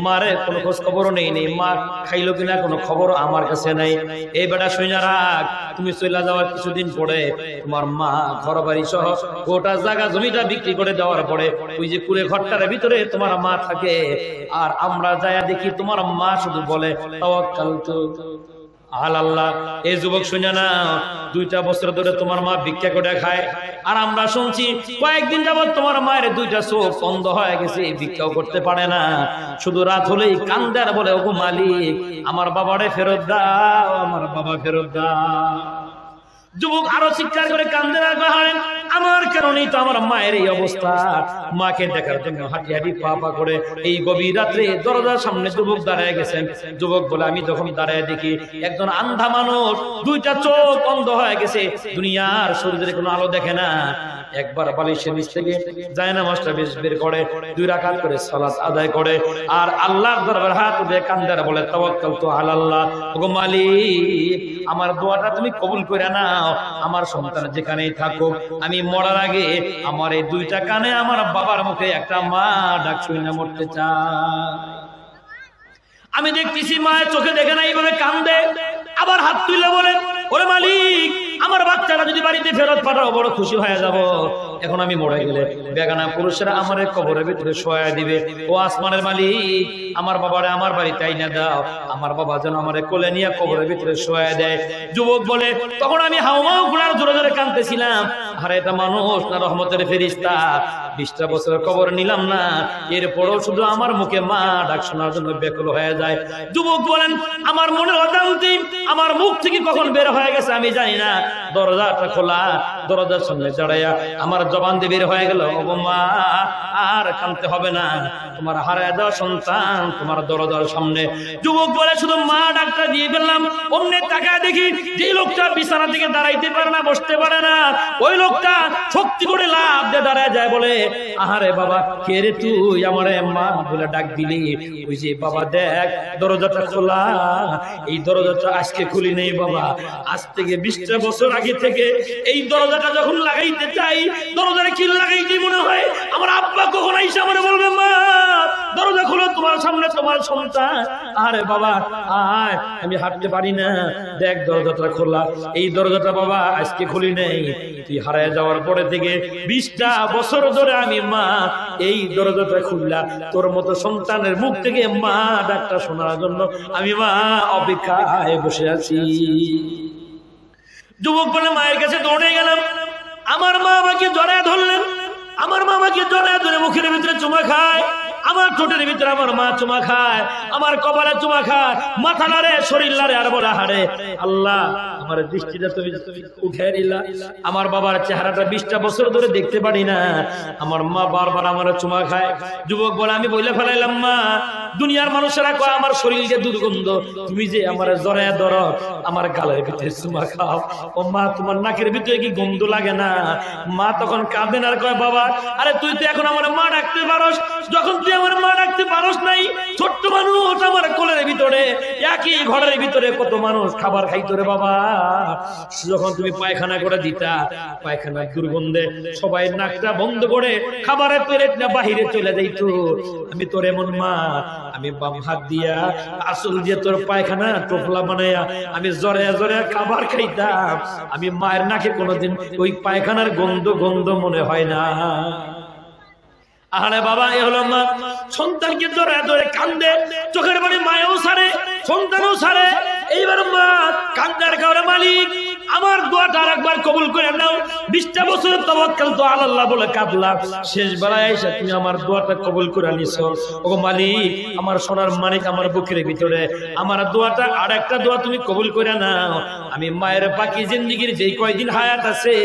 মারে কোনো খোঁজ খবরও নেই, মা খাইলো কিনা কোনো খবর আমার কাছে নাই। এই বেটা শুনে রাখ, তুমি চলে যাওয়ার কিছুদিন পরে তোমার মা ঘর বাড়ি সহ গোটা জায়গা জমিটা বিক্রি করে দেওয়ার পরে ওই যে কুড়ে ঘরটার ভিতরে তোমার মা থাকে, আর আমরা যায়া দেখি তোমার মা শুধু বলে তাওয়াক্কালতু আল্লাহ। এই যুবক শুনে না, 2টা বছর ধরে তোমার মা ভিক্ষা করে খায়, আর আমরা শুনছি কয়েকদিন যাবত তোমার মায়ের 2টা চোখ বন্ধ হয়ে গেছে, ভিক্ষাও করতে পারে না, শুধু রাত হলেই কান্দে আর বলে, ওগো মালিক আমার বাবারে ফেরত দাও, আমার বাবা ফেরত দাও। যুবক আরো চিৎকার করে কান্দে রাখবে, আমার কারণেই তো আমার মায়ের এই অবস্থা। মাকে দেখার জন্য হাঁটি হাঁটি পা পা করে এই গভীর রাত্রে দরজার সামনে যুবক দাঁড়ায় গেছেন। যুবক বলে, আমি যখন দাঁড়ায় দেখি একজন আন্ধা মানুষ, 2টা চোখ অন্ধ হয়ে গেছে, দুনিয়ার শরীরে কোনো আলো দেখে না, একবার বালিশের নিচ থেকে জায়নামাজটা বের করে 2 রাকাত করে সালাত আদায় করে আর আল্লাহর দরবারে হাত দিয়ে কান্দার বলে তাওয়াক্কালতু আলাল্লাহ, ওগো মালিক আমার দোয়াটা তুমি কবুল করে নাও, আমার সন্তান যেখানেই থাকুক আমি মরার আগে আমার এই 2টা কানে আমার বাবার মুখে একটা মা ডাক শুনে মরতে চাই। আমি দেখতেছি মায়ের চোখে দেখে না এইভাবে কান্দে, আবার হাত তুলে বলেন ওরে মালিক আমার বাচ্চাটা যদি বাড়িতে ফেরত পাঠাও বড় খুশি হয়ে যাব। এখন আমি মরে গেলে বেগানা পুরুষেরা আমার কবরের ভিতরে শোয়া দিবে। ও আসমানের মালিক আমার বাবারে আমার বাড়িতে আইনা দাও, আমার বাবা যেন আমার কোলে নিয়ে কবরের ভিতরে শোয়া দেয়। যুবক বলে তখন আমি হাওমাও ঘোড়ার জোরে জোরে কাঁদতেছিলাম, আরে এটা মানুষ না রহমতের ফেরেশতা, 20টা বছর কবর নিলাম না, এরপরও শুধু আমার মুখে মা ডাক শোনার জন্য ব্যাকুল হয়ে যায়। যুবক বলেন আমার মনের অজান্তে আমার মুখ থেকে কখন বের হয়ে গেছে আমি জানি না, দরজাটা খোলা, দরজার সামনে দাঁড়ায়া আমার জবান দিয়ে বের হয়ে গেল, ওগো মা আর কাঁদতে হবে না, তোমার হারায় যাওয়া সন্তান তোমার দরজার সামনে। যুবক বলে শুধু মা ডাকটা দিয়ে ফেললাম, অন্য টাকা দেখি যে লোকটা বিছানা থেকে দাঁড়াইতে পারে না, বসতে পারে না, ওই লোকটা শক্তি করে লাভ দিয়ে দাঁড়ায় যায়, বলে আহারে বাবা কে রে তুই আমারে মা বলে ডাক দিলি? ওই যে বাবা দেখ দরজাটা খোলা, এই দরজাটা আজকে খুলি নেই বাবা, আজ থেকে 20টা বছর আগে থেকে এই দরজাটা যখন লাগাইতে চাই দরজাটা কি লাগাইতে মনে হয় আমার আব্বা কখন আইসা আমারে বলবে মা দরজা খুলো তোমার সামনে তোমার সন্তান। আরে বাবা আয়, আমি হাঁটতে পারি না, দেখ দরজাটা খোলা, এই দরজাটা বাবা আজকে খুলি নেই, তুই হারায় যাওয়ার পরে থেকে 20টা বছর ধরে আমি মা এই দরজাটা খুললা, তোর মতো সন্তানের মুখ থেকে মা ডাকটা শোনার জন্য আমি মা অপেক্ষায় বসে আছি। যুবক বলে মায়ের কাছে দৌড়ে গেলাম, আমার মা আমাকে জড়ায় ধরলেন, আমার মা আমাকে জড়ায় ধরে মুখের ভিতরে চুমা খায়, আমার ঠোঁটের ভিতরে আমার মা চুমা খায়, আমার কপালে চুমা খায়, মাথা নাড়ে শরীর নাড়ে আর বলে হারে আল্লাহ আমার দৃষ্টিটা তুমি উঠে দিলা, আমার বাবার চেহারাটা 20টা বছর ধরে দেখতে পারি না, আমার মা বারবার আমার চুমা খায়। যুবক বলে আমি বলে ফেলাইলাম মা দুনিয়ার মানুষেরা কয় আমার শরীর যে দুর্গন্ধ, তুমি যে আমার জড়ায় ধরো আমার গালের ভিতরে চুমা খাও, ও মা তোমার নাকের ভিতরে কি গন্ধ লাগে না? মা তখন কাঁদেন আর কয় বাবা আরে তুই তো এখন আমার মা ডাকতে পারস, যখন তুই আমার মা ডাকতে পারস নাই, ছোট্ট মানুষ আমার কোলের ভিতরে একই ঘরের ভিতরে কত মানুষ খাবার খাইতো রে বাবা, যখন তুমি পায়খানা করে দিতা পায়খানার দুর্গন্ধে সবাই নাকটা বন্ধ করে খাবারের প্লেট না বাহিরে চলে যাইতো, আমি তোর এমন মা আমি বাম হাত দিয়া আসল দিয়ে তোর পায়খানা টোপলা বানাইয়া আমি জরে জরে খাবার খাইতাম, আমি মায়ের নাকে কোনোদিন ওই পায়খানার গন্ধ গন্ধ মনে হয় না। আরে বাবা এ হলো মা, সন্তানকে ধরে ধরে কান্দে, চোখের পানি মায়েও ছাড়ে সন্তানও ছাড়ে, এইবার মা কান্দার কারণে মালিক আমার দোয়াটা আরেকবার কবুল করে নাও, 20টা বছর তাওয়াক্কালতু আলাল্লাহ বলে কাঁদলাম, শেষ বেলায় এসে তুমি আমার দোয়াটা কবুল করে নিছো, ওগো মালিক আমার সোনার মানিক আমার বুকের ভিতরে আমার দোয়াটা আরেকটা দোয়া তুমি কবুল করে নাও, আমি মায়ের বাকি জিন্দেগির যেই কয়দিন হায়াত আছে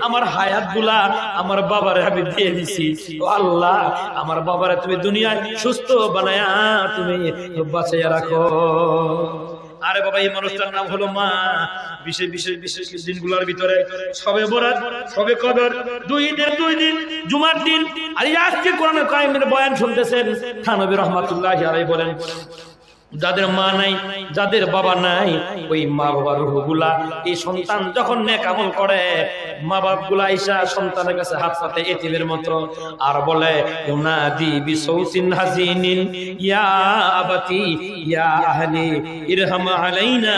আমার হায়াতগুলা আমার বাবারে আমি দিয়ে দিছি, ও আল্লাহ আমার বাবারে তুমি দুনিয়ায় সুস্থ বানায়া তুমি বাঁচাইয়া রাখো। আরে বাবা এই মানুষটার নাম হলো মা। বিশেষ বিশেষ বিশেষ দিনগুলোর ভিতরে সবে বরাত, সবে কদর, 2 দিন জুমার দিন, আর আজকে কোরআনের কায়েমের বয়ান শুনতেছেন, থানবী রাহমাতুল্লাহি আলাইহি বলেন যাদের মা নাই যাদের বাবা নাই ওই মা বাবার রূহগুলা এই সন্তান যখন নেক আমল করে মা বাপগুলা আইসা সন্তানের কাছে হাত পাতে এতিমের মতো আর বলে ইউনাদি বিসাউতিন হাজিনিন ইয়া আবাতি ইয়া আহলি ইরহাম আলাইনা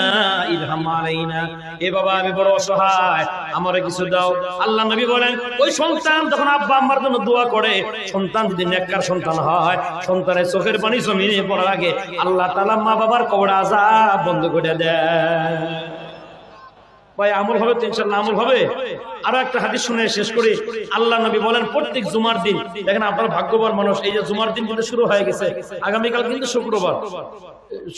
ইরহাম আলাইনা, এ বাবা আমি বড় অসহায় আমারে কিছু দাও। আল্লাহ নবী বলেন ওই সন্তান যখন আব্বা আম্মার জন্য দোয়া করে, সন্তান যদি নেককার সন্তান হয় সন্তানের চোখের পানি জমিনে পড়ার আগে আল্লাহ মা বাবার কবর আযাব বন্ধ করে দেয়। ভাই আমল হবে তো ইনশাআল্লাহ, আমল হবে। আরো একটা হাদিস শুনে শেষ করি। আল্লাহ নবী বলেন প্রত্যেক জুমার দিন, দেখেন আপনারা ভাগ্যবান মানুষ, এই যে জুমার দিন কিন্তু শুরু হয়ে গেছে, আগামীকাল কিন্তু শুক্রবার,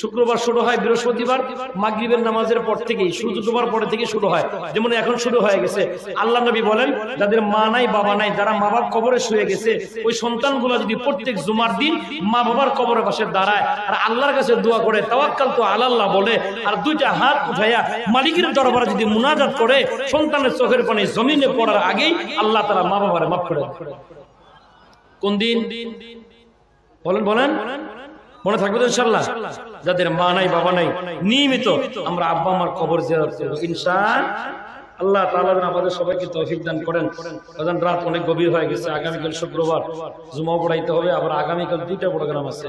শুক্রবার শুরু হয় বৃহস্পতিবার মাগরিবের নামাজের পর থেকেই, সূর্য ডোবার পরে থেকে শুরু হয়, যেমন এখন শুরু হয়ে গেছে। আল্লাহ নবী বলেন যাদের মা নাই বাবা নাই, যারা মা বাবার কবরে শুয়ে গেছে, ওই সন্তানগুলো যদি প্রত্যেক জুমার দিন মা বাবার কবরের পাশে দাঁড়ায় আর আল্লাহর কাছে দোয়া করে তাওয়াক্কালতু আলাল্লাহ বলে আর 2টা হাত উঠাইয়া মালিকের দরবারে যদি যদি মুনাজাত করে সন্তানের চোখের পানি জমিনে পড়ার আগেই আল্লাহ তাআলা মা বাবারে মাফ করে দেন। কোন দিন বলেন বলেন, মনে থাকবে তো ইনশাআল্লাহ? যাদের মা নাই বাবা নাই নিয়মিত আমরা আব্বা মার কবর জিয়ারত করব ইনশাআল্লাহ তাআলা। আমাদের সবাইকে তৌফিক দান করেন। কারণ রাত অনেক গভীর হয়ে গেছে, আগামীকাল শুক্রবার জুমা পড়াইতে হবে, আবার আগামীকাল 2টা প্রোগ্রাম আছে।